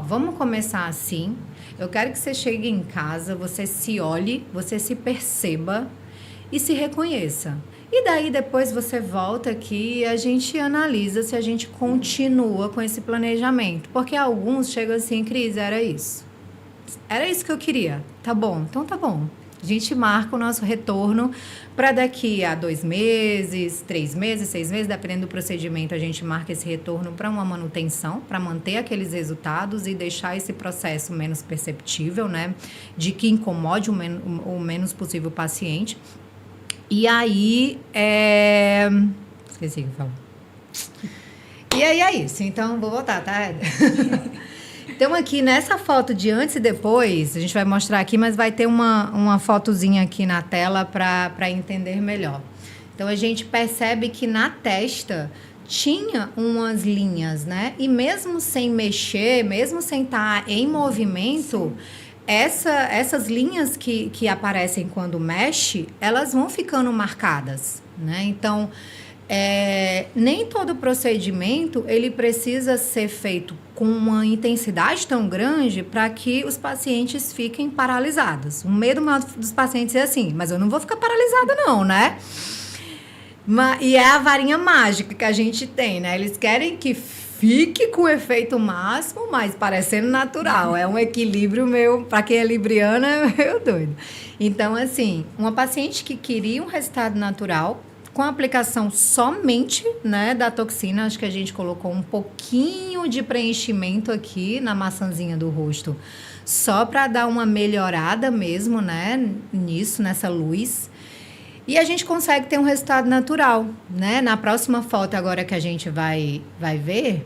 vamos começar assim. Eu quero que você chegue em casa, você se olhe, você se perceba e se reconheça. E daí depois você volta aqui e a gente analisa se a gente continua com esse planejamento. Porque alguns chegam assim, Cris, era isso. Era isso que eu queria. Tá bom, então tá bom. A gente marca o nosso retorno para daqui a 2 meses, 3 meses, 6 meses, dependendo do procedimento, a gente marca esse retorno para uma manutenção, para manter aqueles resultados e deixar esse processo menos perceptível, né? De que incomode o menos possível o paciente. E aí, esqueci o que eu falo. E aí é isso. Então, vou voltar, tá? Então, aqui nessa foto de antes e depois, a gente vai mostrar aqui, mas vai ter uma fotozinha aqui na tela para entender melhor. Então, a gente percebe que na testa tinha umas linhas, né? E mesmo sem mexer, mesmo sem estar em movimento, essas linhas que aparecem quando mexe, elas vão ficando marcadas, né? Então, nem todo procedimento ele precisa ser feito com uma intensidade tão grande para que os pacientes fiquem paralisados. O medo maior dos pacientes é assim, mas eu não vou ficar paralisada não, né? E é a varinha mágica que a gente tem, né? Eles querem que fique com o efeito máximo, mas parecendo natural. É um equilíbrio meu, para quem é libriana, é meio doido. Então, assim, uma paciente que queria um resultado natural, com a aplicação somente, né, da toxina, acho que a gente colocou um pouquinho de preenchimento aqui na maçãzinha do rosto, só para dar uma melhorada mesmo, né, nisso, nessa luz. E a gente consegue ter um resultado natural, né? Na próxima foto agora que a gente vai ver,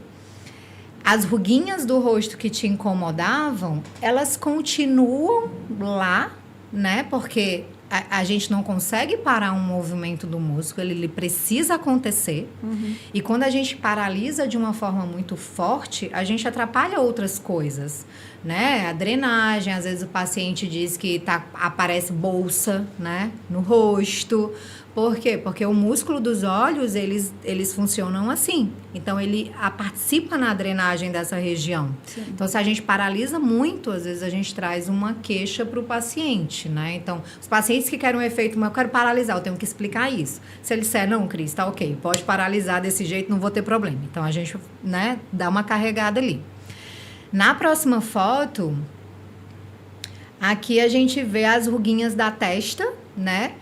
as ruguinhas do rosto que te incomodavam, elas continuam lá, né? Porque a gente não consegue parar um movimento do músculo, ele precisa acontecer. Uhum. E quando a gente paralisa de uma forma muito forte, a gente atrapalha outras coisas, né? A drenagem, às vezes o paciente diz que aparece bolsa, né, no rosto. Por quê? Porque o músculo dos olhos, eles funcionam assim. Então, ele participa na drenagem dessa região. Sim. Então, se a gente paralisa muito, às vezes a gente traz uma queixa para o paciente, né? Então, os pacientes que querem um efeito, mas eu quero paralisar, eu tenho que explicar isso. Se ele disser, não, Cris, tá ok, pode paralisar desse jeito, não vou ter problema. Então, a gente, né, dá uma carregada ali. Na próxima foto, aqui a gente vê as ruguinhas da testa, né?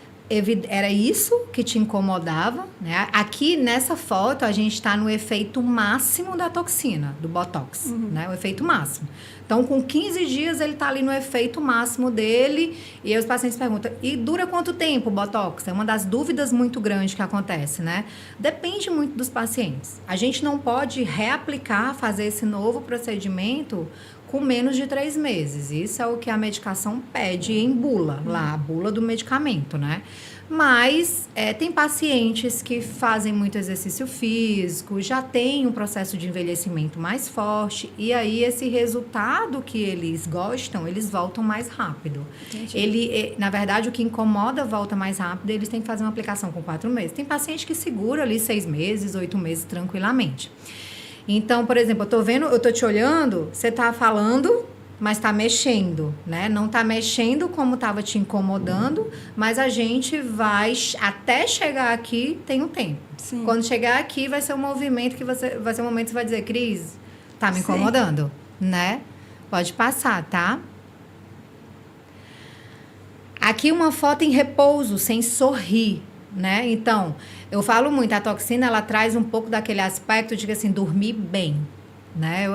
Era isso que te incomodava, né? Aqui nessa foto a gente está no efeito máximo da toxina, do Botox, né? O efeito máximo. Então, com 15 dias ele está ali no efeito máximo dele e aí os pacientes perguntam, e dura quanto tempo o Botox? É uma das dúvidas muito grandes que acontece, né? Depende muito dos pacientes. A gente não pode reaplicar, fazer esse novo procedimento com menos de 3 meses. Isso é o que a medicação pede em bula, lá, a bula do medicamento, né? Mas tem pacientes que fazem muito exercício físico, já tem um processo de envelhecimento mais forte, e aí esse resultado que eles gostam, eles voltam mais rápido. Na verdade, o que incomoda volta mais rápido, eles têm que fazer uma aplicação com 4 meses. Tem paciente que segura ali 6 meses, 8 meses tranquilamente. Então, por exemplo, eu tô te olhando, você tá falando, mas tá mexendo, né? Não tá mexendo como tava te incomodando, mas a gente vai, até chegar aqui, tem um tempo. Sim. Quando chegar aqui, vai ser um movimento que vai ser um momento que você vai dizer, Cris, tá me incomodando, né? Pode passar, tá? Aqui uma foto em repouso, sem sorrir, né? Então, eu falo muito, a toxina, ela traz um pouco daquele aspecto de, assim, dormir bem, né?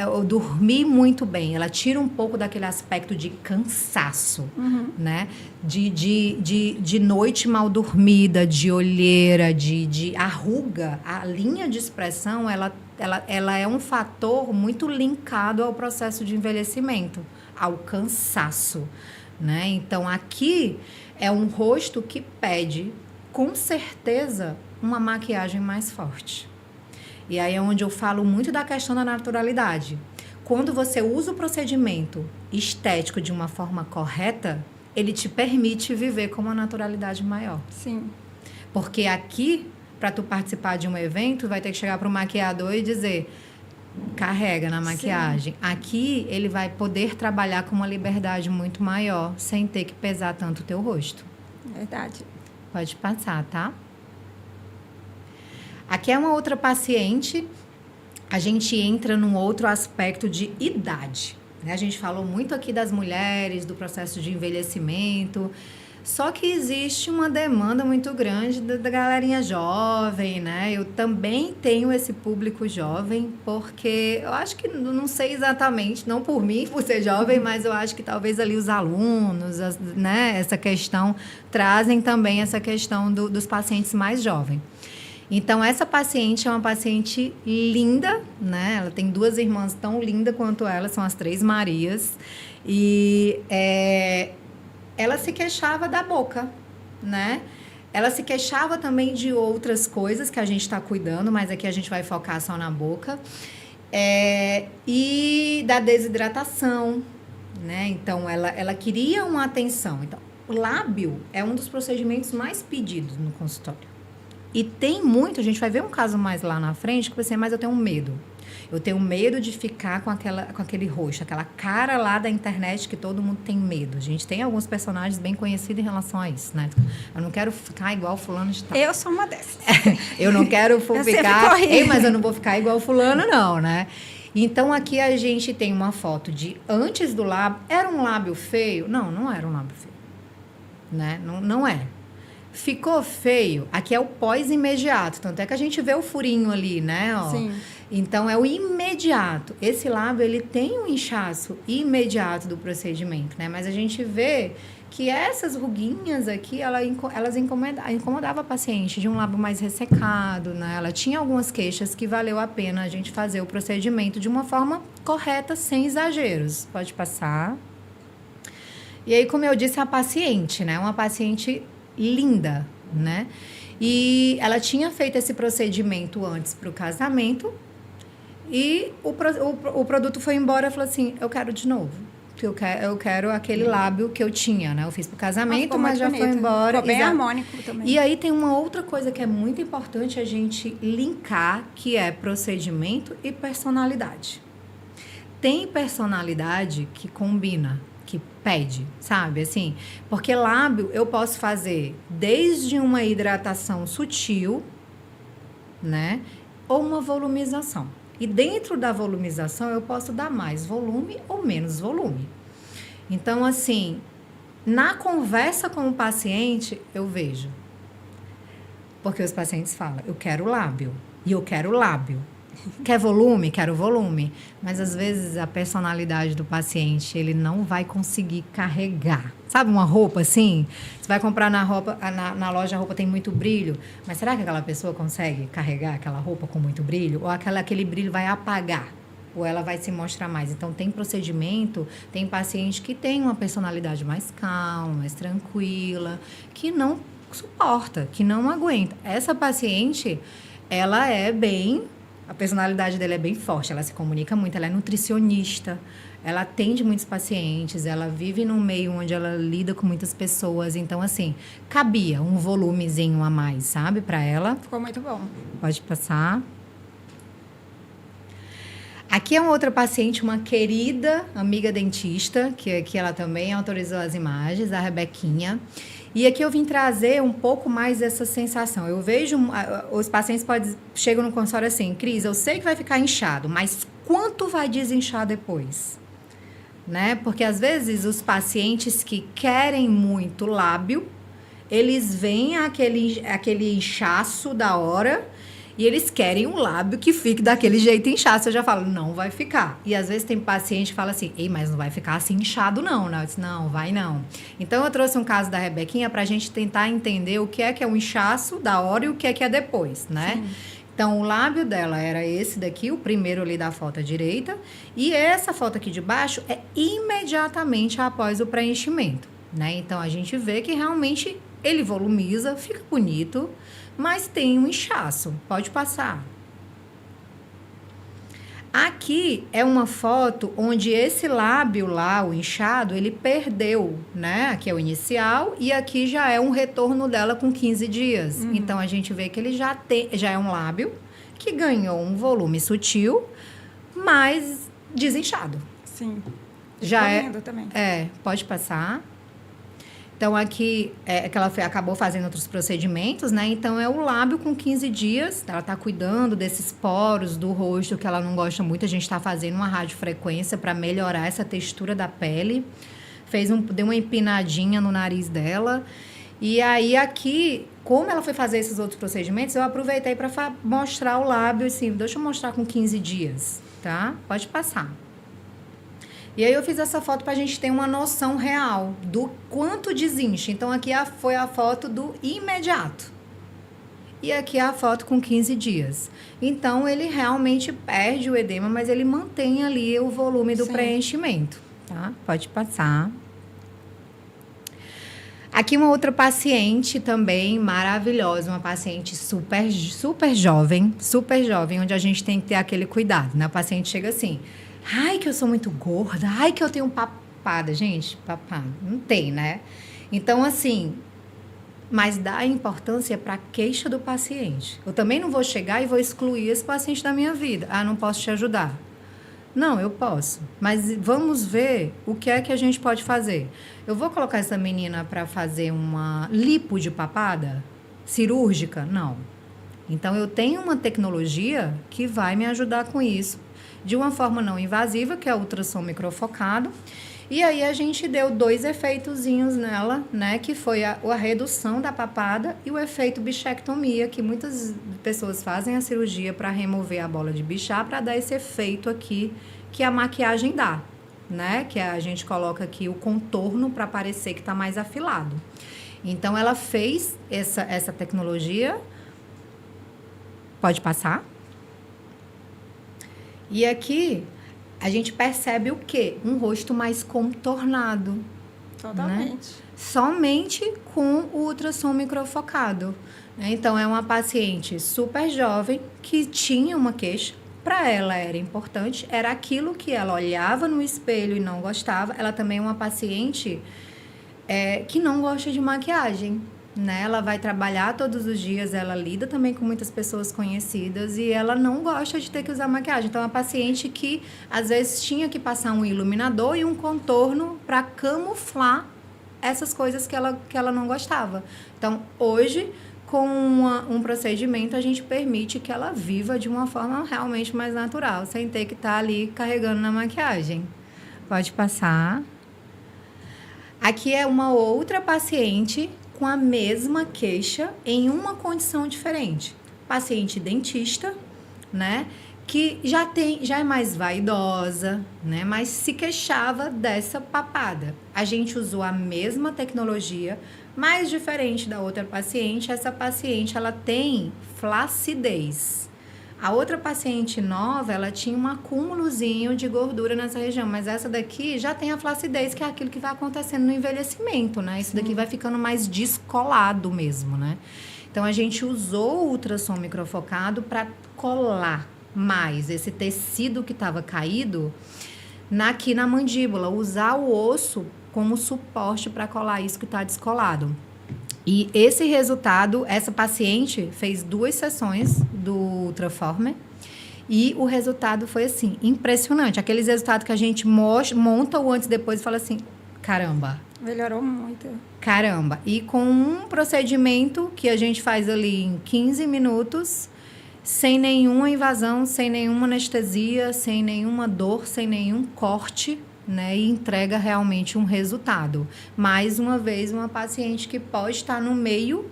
Eu dormi muito bem, ela tira um pouco daquele aspecto de cansaço, né? De noite mal dormida, de olheira, de arruga. A linha de expressão, ela é um fator muito linkado ao processo de envelhecimento, ao cansaço, né? Então, aqui é um rosto que pede, com certeza, uma maquiagem mais forte. E aí é onde eu falo muito da questão da naturalidade. Quando você usa o procedimento estético de uma forma correta, ele te permite viver com uma naturalidade maior. Sim. Porque aqui, para tu participar de um evento, vai ter que chegar para o maquiador e dizer, carrega na maquiagem. Sim. Aqui, ele vai poder trabalhar com uma liberdade muito maior, sem ter que pesar tanto o teu rosto. Verdade. Pode passar, tá? Aqui é uma outra paciente, a gente entra num outro aspecto de idade, né? A gente falou muito aqui das mulheres, do processo de envelhecimento, Só que existe uma demanda muito grande da galerinha jovem, né? Eu também tenho esse público jovem, porque eu acho que, não sei exatamente, não por mim, por ser jovem, mas eu acho que talvez ali os alunos, né? Essa questão, trazem também essa questão dos pacientes mais jovens. Então, essa paciente é uma paciente linda, né? Ela tem 2 irmãs tão lindas quanto ela, são as 3 Marias. E ela se queixava da boca, né? Ela se queixava também de outras coisas que a gente está cuidando, mas aqui a gente vai focar só na boca. E da desidratação, né? Então, ela queria uma atenção. Então, o lábio é um dos procedimentos mais pedidos no consultório. E tem muito, a gente vai ver um caso mais lá na frente, que você, mas eu tenho medo. Eu tenho medo de ficar com aquele rosto, aquela cara lá da internet que todo mundo tem medo. A gente tem alguns personagens bem conhecidos em relação a isso, né? Eu não quero ficar igual fulano de tal. Eu sou uma dessas. Eu não quero ficar... mas eu não vou ficar igual fulano, não, né? Então, aqui a gente tem uma foto de antes do lábio. Era um lábio feio? Não, não era um lábio feio. Né? Não é. Ficou feio, aqui é o pós-imediato, tanto é que a gente vê o furinho ali, né? Ó. Sim. Então, é o imediato. Esse lábio, ele tem um inchaço imediato do procedimento, né? Mas a gente vê que essas ruguinhas aqui, elas incomodavam a paciente de um lábio mais ressecado, né? Ela tinha algumas queixas que valeu a pena a gente fazer o procedimento de uma forma correta, sem exageros. Pode passar. E aí, como eu disse, a paciente, né? Uma paciente linda, né? E ela tinha feito esse procedimento antes para o casamento e o produto foi embora e falou assim, eu quero de novo. Eu quero aquele lábio que eu tinha, né? Eu fiz para o casamento, mas já foi embora. Ficou bem harmônico também. E aí tem uma outra coisa que é muito importante a gente linkar, que é procedimento e personalidade. Tem personalidade que combina, que pede, sabe? Assim, porque lábio eu posso fazer desde uma hidratação sutil, né? Ou uma volumização. E dentro da volumização eu posso dar mais volume ou menos volume. Então, assim, na conversa com o paciente, eu vejo. Porque os pacientes falam, eu quero lábio. E eu quero lábio. Quer volume? Quero volume. Mas, às vezes, a personalidade do paciente, ele não vai conseguir carregar. Sabe uma roupa assim? Você vai comprar na loja, a roupa tem muito brilho. Mas será que aquela pessoa consegue carregar aquela roupa com muito brilho? Ou aquele brilho vai apagar? Ou ela vai se mostrar mais? Então, tem procedimento, tem paciente que tem uma personalidade mais calma, mais tranquila, que não suporta, que não aguenta. Essa paciente, ela é bem... A personalidade dela é bem forte, ela se comunica muito, ela é nutricionista, ela atende muitos pacientes, ela vive num meio onde ela lida com muitas pessoas. Então, assim, cabia um volumezinho a mais, sabe, para ela. Ficou muito bom. Pode passar. Aqui é uma outra paciente, uma querida amiga dentista, que ela também autorizou as imagens, a Rebequinha. E aqui eu vim trazer um pouco mais essa sensação. Eu vejo, os pacientes chegam no consultório assim, Cris, eu sei que vai ficar inchado, mas quanto vai desinchar depois? Né? Porque às vezes os pacientes que querem muito lábio, eles veem aquele inchaço da hora e eles querem um lábio que fique daquele jeito inchado. Eu já falo, não vai ficar. E às vezes tem paciente que fala assim, ei, mas não vai ficar assim inchado não, né? Eu disse, não, vai não. Então eu trouxe um caso da Rebequinha pra gente tentar entender o que é um inchaço da hora e o que é depois, né? Sim. Então o lábio dela era esse daqui, o primeiro ali da foto à direita. E essa foto aqui de baixo é imediatamente após o preenchimento, né? Então a gente vê que realmente ele volumiza, fica bonito, mas tem um inchaço. Pode passar. Aqui é uma foto onde esse lábio lá, o inchado, ele perdeu, né? Aqui é o inicial e aqui já é um retorno dela com 15 dias. Uhum. Então, a gente vê que ele já é um lábio que ganhou um volume sutil, mas desinchado. Sim. Já é. Também. Pode passar. Então, aqui é que ela acabou fazendo outros procedimentos, né? Então, é o lábio com 15 dias. Ela está cuidando desses poros do rosto que ela não gosta muito. A gente está fazendo uma radiofrequência para melhorar essa textura da pele. deu uma empinadinha no nariz dela. E aí, aqui, como ela foi fazer esses outros procedimentos, eu aproveitei para mostrar o lábio, assim, deixa eu mostrar com 15 dias, tá? Pode passar. E aí, eu fiz essa foto para a gente ter uma noção real do quanto desincha. Então, aqui foi a foto do imediato. E aqui é a foto com 15 dias. Então, ele realmente perde o edema, mas ele mantém ali o volume do preenchimento, tá? Pode passar. Aqui uma outra paciente também maravilhosa, uma paciente super jovem, onde a gente tem que ter aquele cuidado, né? A paciente chega assim, ai, que eu sou muito gorda, ai, que eu tenho papada. Gente, papada, não tem, né? Então, assim, mas dá importância para a queixa do paciente. Eu também não vou chegar e vou excluir esse paciente da minha vida. Ah, não posso te ajudar. Não, eu posso. Mas vamos ver o que é que a gente pode fazer. Eu vou colocar essa menina para fazer uma lipo de papada cirúrgica? Não. Então, eu tenho uma tecnologia que vai me ajudar com isso, de uma forma não invasiva, que é o ultrassom microfocado. E aí, a gente deu 2 efeitozinhos nela, né? Que foi a redução da papada e o efeito bichectomia, que muitas pessoas fazem a cirurgia para remover a bola de bichar, para dar esse efeito aqui que a maquiagem dá, né? Que a gente coloca aqui o contorno para parecer que está mais afilado. Então, ela fez essa tecnologia. Pode passar. E aqui a gente percebe o quê? Um rosto mais contornado. Totalmente. Né? Somente com o ultrassom microfocado. Então, é uma paciente super jovem que tinha uma queixa. Para ela era importante, era aquilo que ela olhava no espelho e não gostava. Ela também é uma paciente que não gosta de maquiagem. Né? Ela vai trabalhar todos os dias, ela lida também com muitas pessoas conhecidas e ela não gosta de ter que usar maquiagem. Então, é uma paciente que, às vezes, tinha que passar um iluminador e um contorno para camuflar essas coisas que ela não gostava. Então, hoje, com um procedimento, a gente permite que ela viva de uma forma realmente mais natural, sem ter que estar ali carregando na maquiagem. Pode passar. Aqui é uma outra paciente com a mesma queixa em uma condição diferente. Paciente dentista, né? Que já é mais vaidosa, né? Mas se queixava dessa papada. A gente usou a mesma tecnologia, mas diferente da outra paciente. Essa paciente, ela tem flacidez. A outra paciente nova, ela tinha um acúmulozinho de gordura nessa região, mas essa daqui já tem a flacidez, que é aquilo que vai acontecendo no envelhecimento, né? Isso daqui vai ficando mais descolado mesmo, né? Então, a gente usou o ultrassom microfocado para colar mais esse tecido que estava caído aqui na mandíbula, usar o osso como suporte para colar isso que está descolado. E esse resultado, essa paciente fez 2 sessões do Ultraformer e o resultado foi assim, impressionante. Aqueles resultados que a gente monta o antes e depois e fala assim, caramba. Melhorou muito. Caramba. E com um procedimento que a gente faz ali em 15 minutos, sem nenhuma invasão, sem nenhuma anestesia, sem nenhuma dor, sem nenhum corte, né, e entrega realmente um resultado. Mais uma vez, uma paciente que pode estar no meio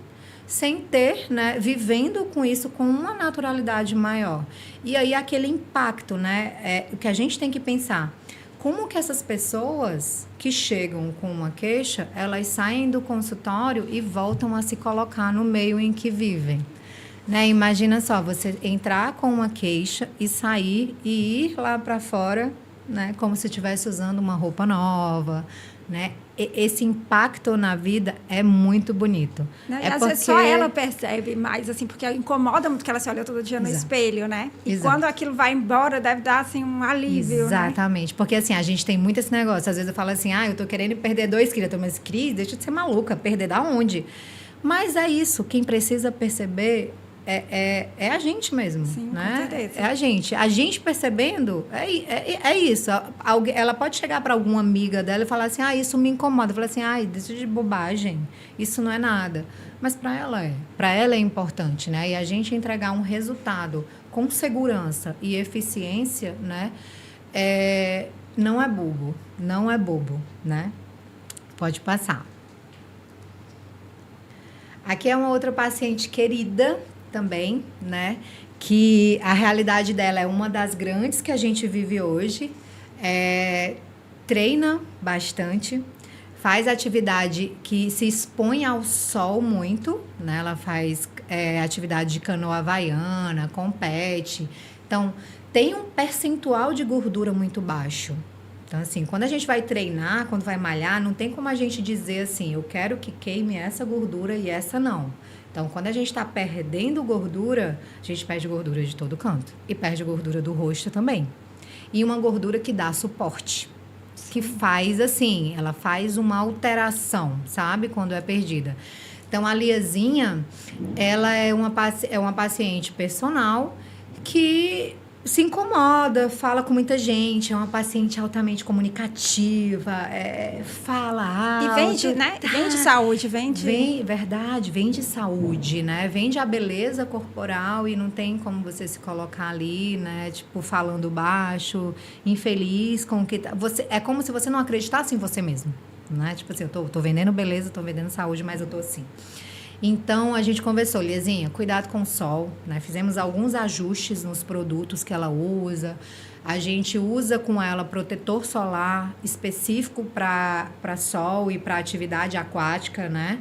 sem ter, né, vivendo com isso com uma naturalidade maior. E aí aquele impacto, né, que a gente tem que pensar, como que essas pessoas que chegam com uma queixa, elas saem do consultório e voltam a se colocar no meio em que vivem. Né? Imagina só, você entrar com uma queixa e sair e ir lá para fora, né, como se estivesse usando uma roupa nova, né? Esse impacto na vida é muito bonito. Né? Às vezes só ela percebe mais, assim, porque incomoda muito que ela se olha todo dia no espelho, né? E quando aquilo vai embora, deve dar, assim, um alívio, exatamente. Né? Porque, assim, a gente tem muito esse negócio. Às vezes eu falo assim, eu tô querendo perder 2 quilos. Mas, Cris, deixa de ser maluca. Perder da onde? Mas é isso. Quem precisa perceber é a gente mesmo. Sim, né? Com certeza. É a gente. A gente percebendo, é isso. Ela pode chegar para alguma amiga dela e falar assim, isso me incomoda. Fala assim, deixa de bobagem. Isso não é nada. Mas para ela é. Para ela é importante, né? E a gente entregar um resultado com segurança e eficiência, né? Não é bobo. Não é bobo, né? Pode passar. Aqui é uma outra paciente querida também, né? Que a realidade dela é uma das grandes que a gente vive hoje. Treina bastante, faz atividade que se expõe ao sol muito, né? Ela faz atividade de canoa havaiana, compete. Então, tem um percentual de gordura muito baixo. Então, assim, quando a gente vai treinar, quando vai malhar, não tem como a gente dizer assim, eu quero que queime essa gordura e essa não. Então, quando a gente está perdendo gordura, a gente perde gordura de todo canto. E perde gordura do rosto também. E uma gordura que dá suporte. Que faz, assim, ela faz uma alteração, sabe? Quando é perdida. Então, a Liazinha, ela é uma paciente personal que se incomoda, fala com muita gente, é uma paciente altamente comunicativa, fala alto. E vende, né? Vende saúde, Verdade, vende saúde, né? Vende a beleza corporal e não tem como você se colocar ali, né? Tipo, falando baixo, infeliz com o que... É como se você não acreditasse em você mesmo, né? Tipo assim, eu tô vendendo beleza, tô vendendo saúde, mas eu tô assim... Então, a gente conversou, Liazinha, cuidado com o sol, né? Fizemos alguns ajustes nos produtos que ela usa. A gente usa com ela protetor solar específico para sol e para atividade aquática, né?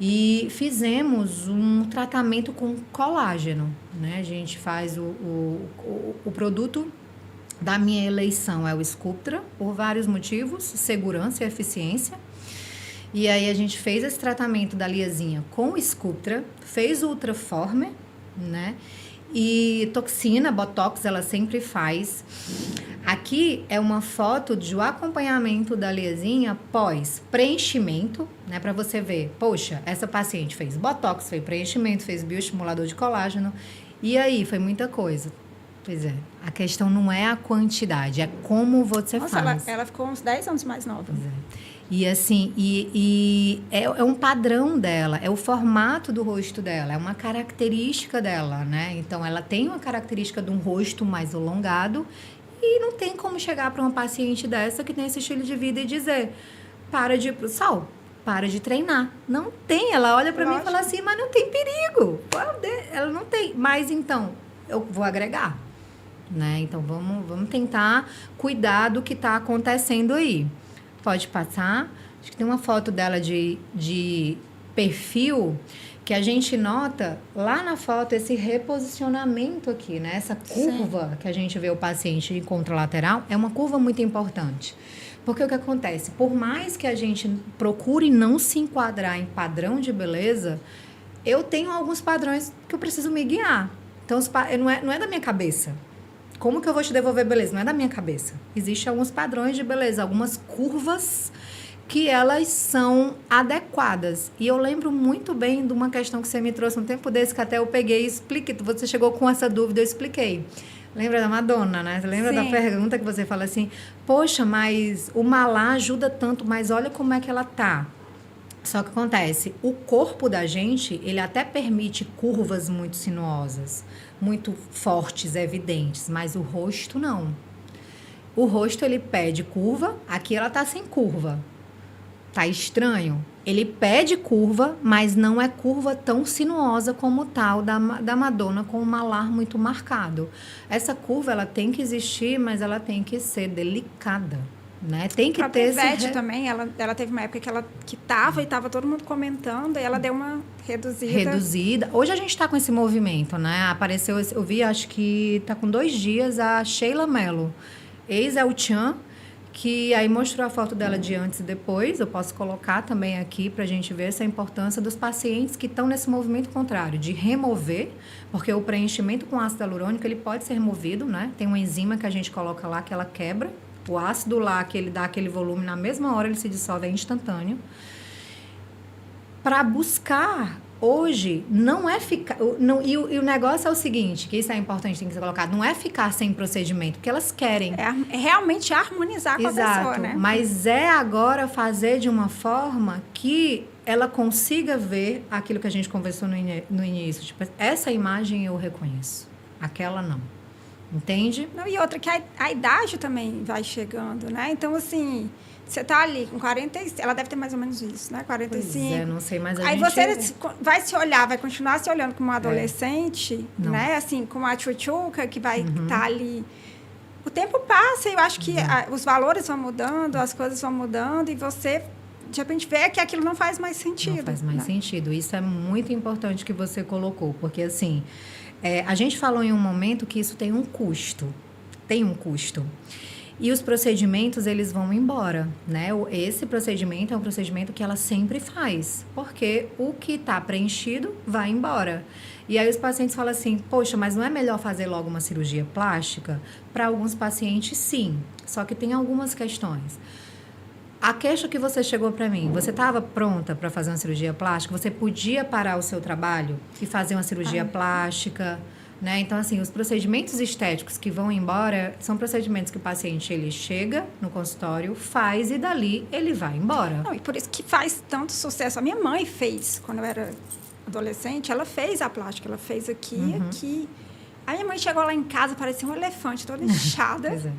E fizemos um tratamento com colágeno, né? A gente faz o produto da minha eleição, é o Sculptra, por vários motivos, segurança e eficiência. E aí a gente fez esse tratamento da Liazinha com o Sculptra, fez o Ultraformer, né? E toxina, botox, ela sempre faz. Aqui é uma foto do acompanhamento da Liazinha pós preenchimento, né? Para você ver, poxa, essa paciente fez botox, fez preenchimento, fez bioestimulador de colágeno. E aí, foi muita coisa. Pois é, a questão não é a quantidade, é como você faz. Ela ficou uns 10 anos mais nova. Pois é. E assim, é um padrão dela, é o formato do rosto dela, é uma característica dela, né? Então, ela tem uma característica de um rosto mais alongado e não tem como chegar para uma paciente dessa que tem esse estilo de vida e dizer, para de ir pro sol, para de treinar. Não tem, ela olha para mim e fala assim, mas não tem perigo. Ela não tem, mas então, eu vou agregar, né? Então, vamos tentar cuidar do que está acontecendo aí. Pode passar. Acho que tem uma foto dela de perfil que a gente nota lá na foto esse reposicionamento aqui, né? Essa curva que a gente vê o paciente em contralateral é uma curva muito importante. Porque o que acontece? Por mais que a gente procure não se enquadrar em padrão de beleza, eu tenho alguns padrões que eu preciso me guiar. Então, não é da minha cabeça. Como que eu vou te devolver beleza? Não é da minha cabeça. Existem alguns padrões de beleza, algumas curvas que elas são adequadas. E eu lembro muito bem de uma questão que você me trouxe um tempo desse, que até eu peguei e expliquei. Você chegou com essa dúvida, eu expliquei. Lembra da Madonna, né? Você lembra da pergunta que você fala assim, poxa, mas o malá ajuda tanto, mas olha como é que ela tá. Só que acontece, o corpo da gente, ele até permite curvas muito sinuosas, muito fortes, evidentes, mas o rosto não. O rosto, ele pede curva, aqui ela tá sem curva. Tá estranho? Ele pede curva, mas não é curva tão sinuosa como tal da Madonna, com o malar muito marcado. Essa curva, ela tem que existir, mas ela tem que ser delicada. Né? Tem que ter esse... também, ela teve uma época que estava todo mundo comentando e ela deu uma reduzida. Hoje a gente está com esse movimento, né? Apareceu, eu vi, acho que está com 2 dias, a Sheila Mello, ex-El Chan, que aí mostrou a foto dela de antes e depois. Eu posso colocar também aqui para a gente ver essa importância dos pacientes que estão nesse movimento contrário, de remover, porque o preenchimento com ácido hialurônico, ele pode ser removido, né? Tem uma enzima que a gente coloca lá que ela quebra. O ácido lá, que ele dá aquele volume, na mesma hora ele se dissolve, é instantâneo. Para buscar, hoje, não é ficar... E o negócio é o seguinte, que isso é importante, tem que ser colocado, não é ficar sem procedimento, porque elas querem. É realmente harmonizar com a pessoa, né? Mas é agora fazer de uma forma que ela consiga ver aquilo que a gente conversou no início. Tipo, essa imagem eu reconheço, aquela não. entende? Não, e outra que a idade também vai chegando, né? Então, assim, você tá ali com 45, ela deve ter mais ou menos isso, né? 45. Pois é, não sei, mas Aí você vai se olhar, vai continuar se olhando como uma adolescente, né? Assim, como a tchutchuca que vai estar ali. O tempo passa e eu acho que os valores vão mudando, as coisas vão mudando e você, de repente, vê que aquilo não faz mais sentido. Não faz mais sentido. Isso é muito importante que você colocou, porque, assim, a gente falou em um momento que isso tem um custo. Tem um custo. E os procedimentos, eles vão embora, né? Esse procedimento é um procedimento que ela sempre faz, porque o que está preenchido vai embora. E aí os pacientes falam assim, poxa, mas não é melhor fazer logo uma cirurgia plástica? Para alguns pacientes, sim. Só que tem algumas questões. A queixa que você chegou para mim, você estava pronta para fazer uma cirurgia plástica? Você podia parar o seu trabalho e fazer uma cirurgia plástica? Né? Então, assim, os procedimentos estéticos que vão embora são procedimentos que o paciente ele chega no consultório, faz e dali ele vai embora. Não, e por isso que faz tanto sucesso. A minha mãe fez, quando eu era adolescente, ela fez a plástica, ela fez aqui e aqui. A minha mãe chegou lá em casa, parecia um elefante, toda inchada. Pois é.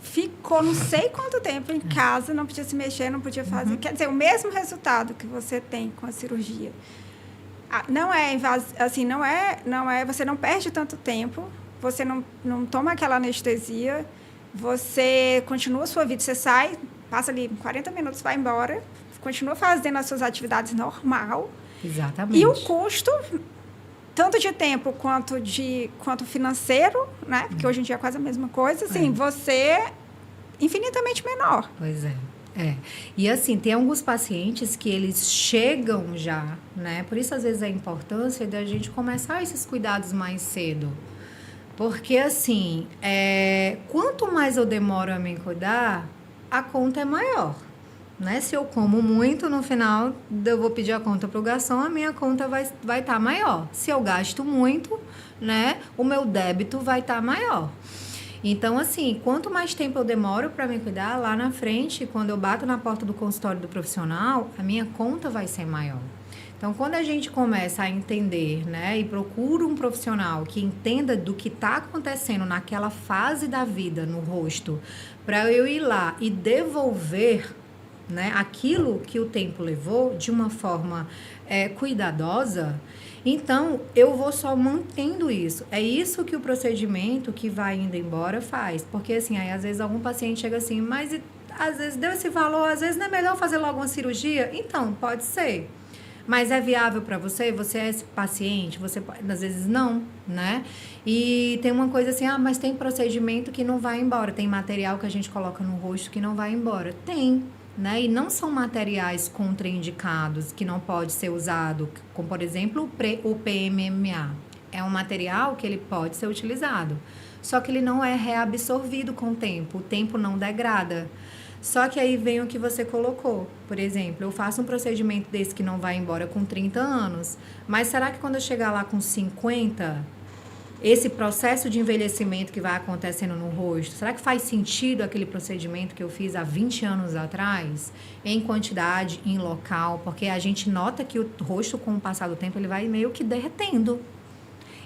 Ficou não sei quanto tempo em casa, não podia se mexer, não podia fazer. Quer dizer, o mesmo resultado que você tem com a cirurgia. Não é assim, não é, você não perde tanto tempo, você não toma aquela anestesia, você continua a sua vida, você sai, passa ali 40 minutos, vai embora, continua fazendo as suas atividades normal. Exatamente. E o custo, tanto de tempo quanto financeiro, né? Porque hoje em dia é quase a mesma coisa, assim, você é infinitamente menor. Pois é. E assim, tem alguns pacientes que eles chegam já, né? Por isso, às vezes, a importância da gente começar esses cuidados mais cedo. Porque, assim, quanto mais eu demoro a me cuidar, a conta é maior, né? Se eu como muito, no final, eu vou pedir a conta para o garçom, a minha conta vai estar maior. Se eu gasto muito, né? O meu débito vai estar maior. Então, assim, quanto mais tempo eu demoro para me cuidar, lá na frente, quando eu bato na porta do consultório do profissional, a minha conta vai ser maior. Então, quando a gente começa a entender, né, e procura um profissional que entenda do que está acontecendo naquela fase da vida no rosto, para eu ir lá e devolver, né, aquilo que o tempo levou de uma forma cuidadosa, então, eu vou só mantendo isso. É isso que o procedimento que vai indo embora faz. Porque, assim, aí às vezes algum paciente chega assim, mas às vezes deu esse valor, às vezes não é melhor fazer logo uma cirurgia? Então, pode ser. Mas é viável para você? Você é esse paciente? Você pode, às vezes não, né? E tem uma coisa assim, mas tem procedimento que não vai embora. Tem material que a gente coloca no rosto que não vai embora. Tem. Né? E não são materiais contraindicados que não pode ser usado, como por exemplo o PMMA. É um material que ele pode ser utilizado, só que ele não é reabsorvido com o tempo não degrada. Só que aí vem o que você colocou. Por exemplo, eu faço um procedimento desse que não vai embora com 30 anos, mas será que quando eu chegar lá com 50... esse processo de envelhecimento que vai acontecendo no rosto, será que faz sentido aquele procedimento que eu fiz há 20 anos atrás? Em quantidade, em local, porque a gente nota que o rosto, com o passar do tempo, ele vai meio que derretendo.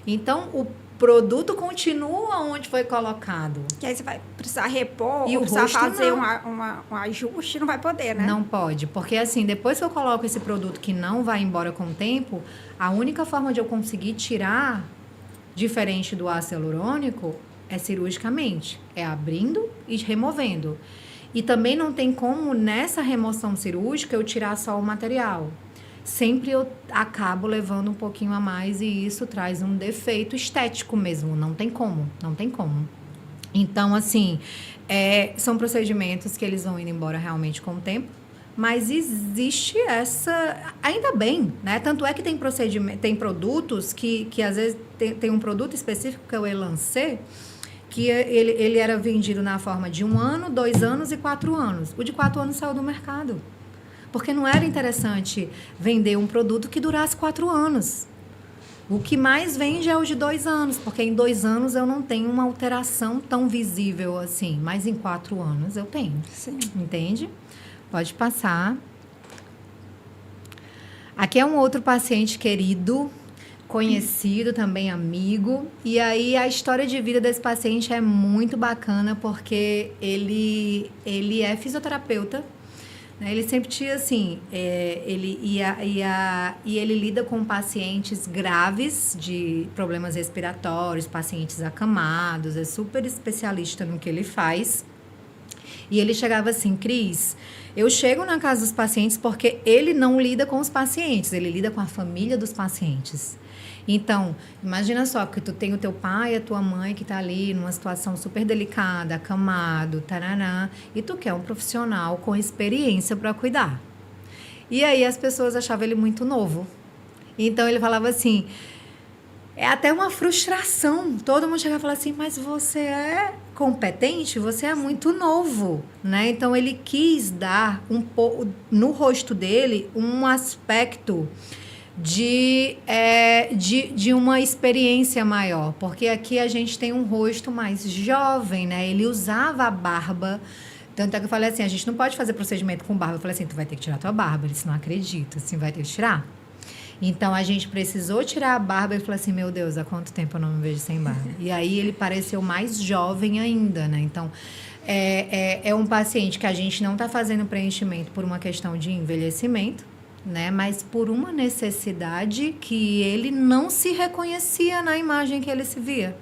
Então, o produto continua onde foi colocado. Que aí você vai precisar repor, e ou o precisar rosto fazer não. um ajuste, não vai poder, né? Não pode, porque assim, depois que eu coloco esse produto que não vai embora com o tempo, a única forma de eu conseguir tirar... diferente do ácido hialurônico, é cirurgicamente. É abrindo e removendo. E também não tem como, nessa remoção cirúrgica, eu tirar só o material. Sempre eu acabo levando um pouquinho a mais e isso traz um defeito estético mesmo. Não tem como, não tem como. Então, assim, são procedimentos que eles vão indo embora realmente com o tempo. Mas existe essa... Ainda bem, né? Tanto é que tem produtos que às vezes tem um produto específico que é o Elancê, que ele era vendido na forma de 1 ano, 2 anos e 4 anos. O de 4 anos saiu do mercado. Porque não era interessante vender um produto que durasse 4 anos. O que mais vende é o de 2 anos, porque em 2 anos eu não tenho uma alteração tão visível assim. Mas em 4 anos eu tenho. Sim. Entende? Pode passar. Aqui é um outro paciente querido, conhecido, também amigo. E aí a história de vida desse paciente é muito bacana porque ele é fisioterapeuta, né? Ele sempre tinha assim, e ele lida com pacientes graves de problemas respiratórios, pacientes acamados, é super especialista no que ele faz. E ele chegava assim, Cris, eu chego na casa dos pacientes porque ele não lida com os pacientes, ele lida com a família dos pacientes. Então, imagina só que tu tem o teu pai e a tua mãe que tá ali numa situação super delicada, acamado, tarará, e tu quer um profissional com experiência para cuidar. E aí as pessoas achavam ele muito novo. Então ele falava assim, é até uma frustração. Todo mundo chegava e falava assim, mas você é competente? Você é muito novo, né? Então ele quis dar um pouco no rosto dele um aspecto de uma experiência maior, porque aqui a gente tem um rosto mais jovem, né? Ele usava a barba, tanto é que eu falei assim, a gente não pode fazer procedimento com barba. Eu falei assim, tu vai ter que tirar tua barba. Ele disse, não acredito, assim, vai ter que tirar. Então, a gente precisou tirar a barba e falou assim, meu Deus, há quanto tempo eu não me vejo sem barba? E aí, ele pareceu mais jovem ainda, né? Então, é um paciente que a gente não está fazendo preenchimento por uma questão de envelhecimento, né? Mas por uma necessidade que ele não se reconhecia na imagem que ele se via,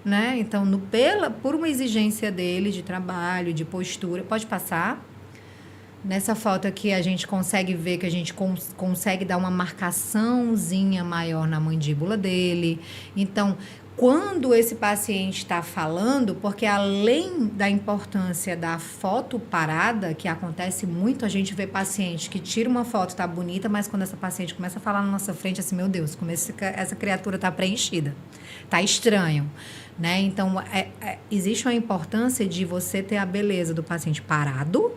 né? Então, por uma exigência dele de trabalho, de postura, pode passar. Nessa foto aqui a gente consegue ver que a gente consegue dar uma marcaçãozinha maior na mandíbula dele. Então, quando esse paciente está falando, porque além da importância da foto parada, que acontece muito, a gente vê paciente que tira uma foto, tá bonita, mas quando essa paciente começa a falar na nossa frente, assim, meu Deus, como essa criatura tá preenchida, tá estranho, né? Então, existe uma importância de você ter a beleza do paciente parado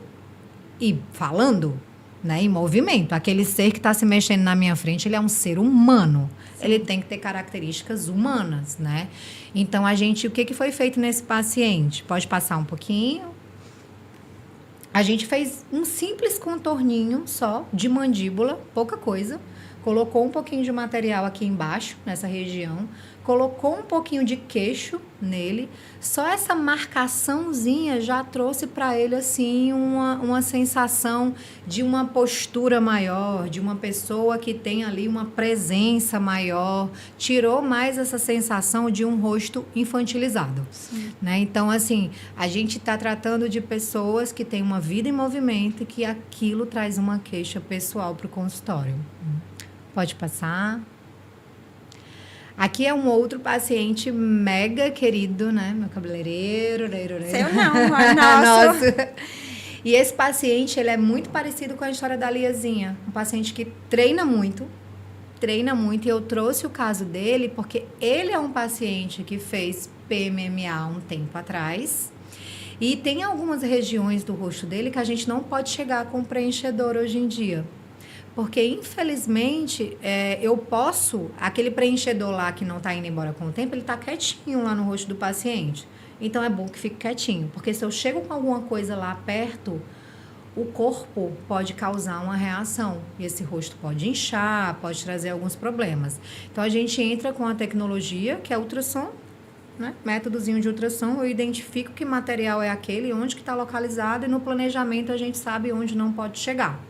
e falando, né, em movimento. Aquele ser que está se mexendo na minha frente, ele é um ser humano. Sim. Ele tem que ter características humanas, né? Então, o que foi feito nesse paciente? Pode passar um pouquinho. A gente fez um simples contorninho só de mandíbula, pouca coisa. Colocou um pouquinho de material aqui embaixo, nessa região. Colocou um pouquinho de queixo nele. Só essa marcaçãozinha já trouxe para ele, assim, uma sensação de uma postura maior, de uma pessoa que tem ali uma presença maior. Tirou mais essa sensação de um rosto infantilizado, né? Então, assim, a gente está tratando de pessoas que têm uma vida em movimento e que aquilo traz uma queixa pessoal para o consultório. Pode passar. Aqui é um outro paciente mega querido, né? Meu cabeleireiro. Seu não, é nosso. E esse paciente, ele é muito parecido com a história da Liazinha. Um paciente que treina muito. E eu trouxe o caso dele porque ele é um paciente que fez PMMA um tempo atrás. E tem algumas regiões do rosto dele que a gente não pode chegar com preenchedor hoje em dia. Porque, infelizmente, aquele preenchedor lá que não está indo embora com o tempo, ele está quietinho lá no rosto do paciente. Então, é bom que fique quietinho. Porque se eu chego com alguma coisa lá perto, o corpo pode causar uma reação. E esse rosto pode inchar, pode trazer alguns problemas. Então, a gente entra com a tecnologia, que é ultrassom, né? Métodozinho de ultrassom. Eu identifico que material é aquele, onde que está localizado. E no planejamento, a gente sabe onde não pode chegar.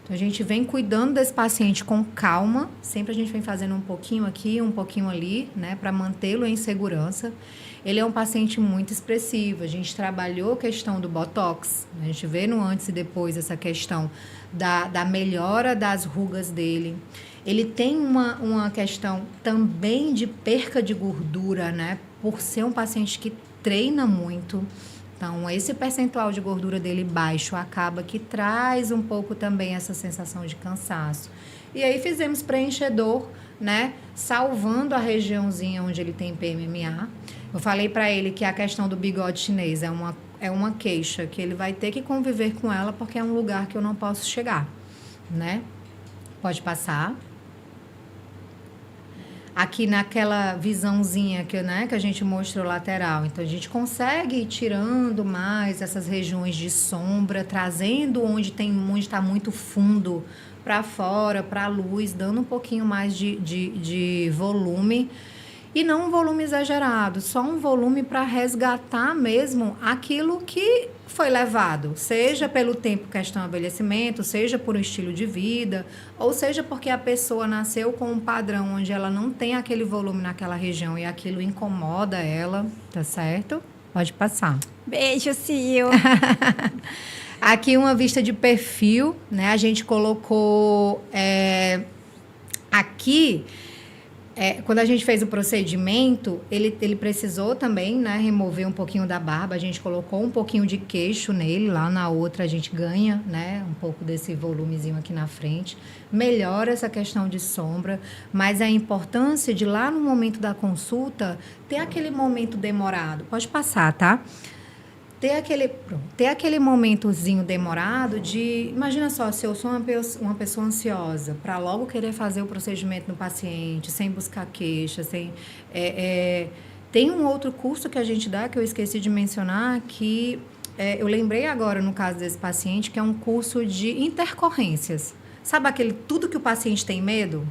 Então, a gente vem cuidando desse paciente com calma, sempre a gente vem fazendo um pouquinho aqui, um pouquinho ali, né, para mantê-lo em segurança. Ele é um paciente muito expressivo, a gente trabalhou a questão do Botox, a gente vê no antes e depois essa questão da melhora das rugas dele. Ele tem uma questão também de perca de gordura, né, por ser um paciente que treina muito. Então, esse percentual de gordura dele baixo acaba que traz um pouco também essa sensação de cansaço. E aí fizemos preenchedor, né? Salvando a regiãozinha onde ele tem PMMA. Eu falei para ele que a questão do bigode chinês é uma queixa, que ele vai ter que conviver com ela porque é um lugar que eu não posso chegar, né? Pode passar. aqui naquela visãozinha que a gente mostrou lateral. Então, a gente consegue ir tirando mais essas regiões de sombra, trazendo onde está muito fundo para fora, para a luz, dando um pouquinho mais de volume. E não um volume exagerado, só um volume para resgatar mesmo aquilo que foi levado, seja pelo tempo questão do envelhecimento, seja por um estilo de vida, ou seja porque a pessoa nasceu com um padrão onde ela não tem aquele volume naquela região e aquilo incomoda ela, tá certo? Pode passar. Beijo, Sil. Aqui uma vista de perfil, né? A gente colocou aqui... quando a gente fez o procedimento, ele precisou também, né, remover um pouquinho da barba. A gente colocou um pouquinho de queixo nele. Lá na outra a gente ganha, né, um pouco desse volumezinho aqui na frente. Melhora essa questão de sombra. Mas a importância de lá no momento da consulta, ter aquele momento demorado. Pode passar, tá? Ter aquele momentozinho demorado de... Imagina só, se eu sou uma pessoa ansiosa, para logo querer fazer o procedimento no paciente, sem buscar queixa, sem... Tem um outro curso que a gente dá, que eu esqueci de mencionar, que eu lembrei agora no caso desse paciente, que é um curso de intercorrências. Sabe tudo que o paciente tem medo?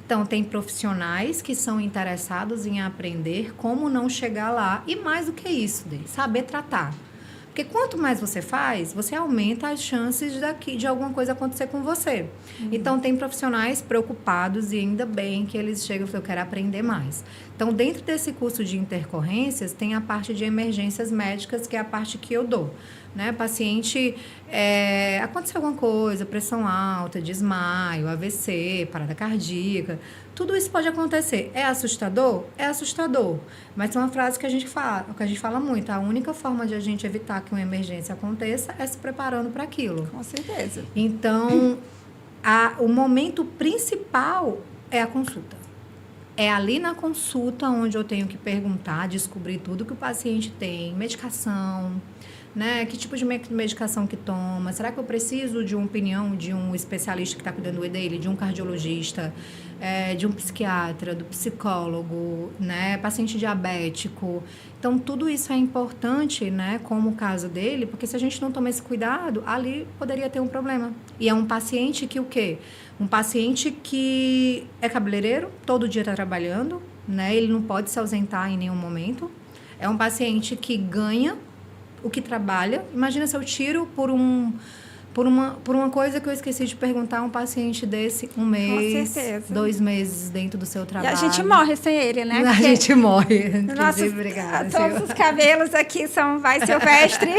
Então, tem profissionais que são interessados em aprender como não chegar lá. E mais do que isso, saber tratar. Porque quanto mais você faz, você aumenta as chances de alguma coisa acontecer com você. Uhum. Então, tem profissionais preocupados e ainda bem que eles chegam e falam, eu quero aprender mais. Então, dentro desse curso de intercorrências, tem a parte de emergências médicas, que é a parte que eu dou. Né? Paciente, aconteceu alguma coisa, pressão alta, desmaio, AVC, parada cardíaca, tudo isso pode acontecer. É assustador? É assustador. Mas tem uma frase que a gente fala muito, a única forma de a gente evitar que uma emergência aconteça é se preparando para aquilo. Com certeza. Então, o momento principal é a consulta. É ali na consulta onde eu tenho que perguntar, descobrir tudo que o paciente tem, medicação, né? Que tipo de medicação que toma? Será que eu preciso de uma opinião de um especialista que está cuidando dele, de um cardiologista, de um psiquiatra, do psicólogo, né? Paciente diabético. Então, tudo isso é importante, né? Como o caso dele, porque se a gente não toma esse cuidado, ali poderia ter um problema. E é um paciente que o quê? Um paciente que é cabeleireiro, todo dia está trabalhando, né? Ele não pode se ausentar em nenhum momento. É um paciente que ganha o que trabalha. Imagina se eu tiro por uma coisa que eu esqueci de perguntar a um paciente desse, 1 mês, 2 meses dentro do seu trabalho. E a gente morre sem ele, né? A gente morre. Obrigada. Todos os cabelos aqui vai silvestre.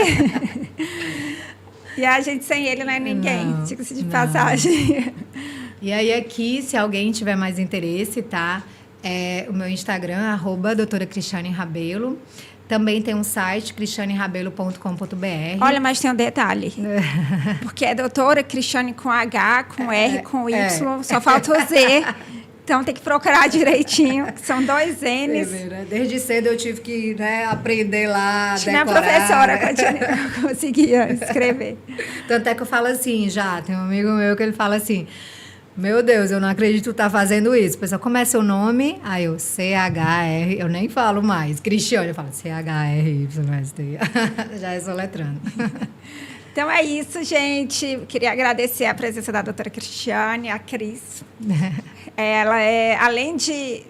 E a gente sem ele não é ninguém, diga-se de passagem. E aí aqui, se alguém tiver mais interesse, tá? O meu Instagram, @doutora Cristiane Rabelo. Também tem um site, cristianerabelo.com.br. Olha, mas tem um detalhe. Porque é doutora Cristiane com H, com R, com Y, só falta o Z. Então, tem que procurar direitinho, que são 2 N's. Desde cedo eu tive que, né, aprender lá, Tinha decorar. a professora que conseguia escrever. Tanto é que eu falo assim, tem um amigo meu que ele fala assim, meu Deus, eu não acredito que tu tá fazendo isso. Pessoal, como é seu nome? Aí eu, C-H-R, eu nem falo mais. Cristiane, eu falo C-H-R-Y-S-T. Já é soletrando. Então é isso, gente. Queria agradecer a presença da doutora Cristiane, a Cris. Ela é, além de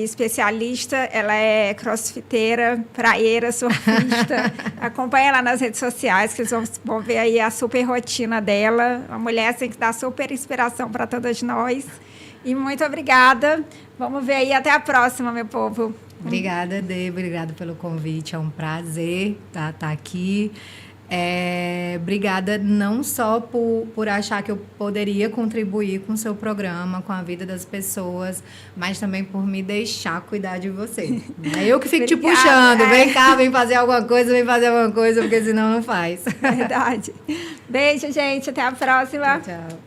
especialista, ela é crossfiteira, praieira, surfista. Acompanha ela nas redes sociais, que vocês vão ver aí a super rotina dela. Uma mulher assim, que dá super inspiração para todas nós. E muito obrigada. Vamos ver aí. Até a próxima, meu povo. Obrigada, Dê. Obrigada pelo convite. É um prazer estar aqui. Obrigada não só por achar que eu poderia contribuir com o seu programa, com a vida das pessoas, mas também por me deixar cuidar de você. É eu que fico te puxando, vem cá, vem fazer alguma coisa, porque senão não faz. Verdade. Beijo, gente, até a próxima. Tchau, tchau.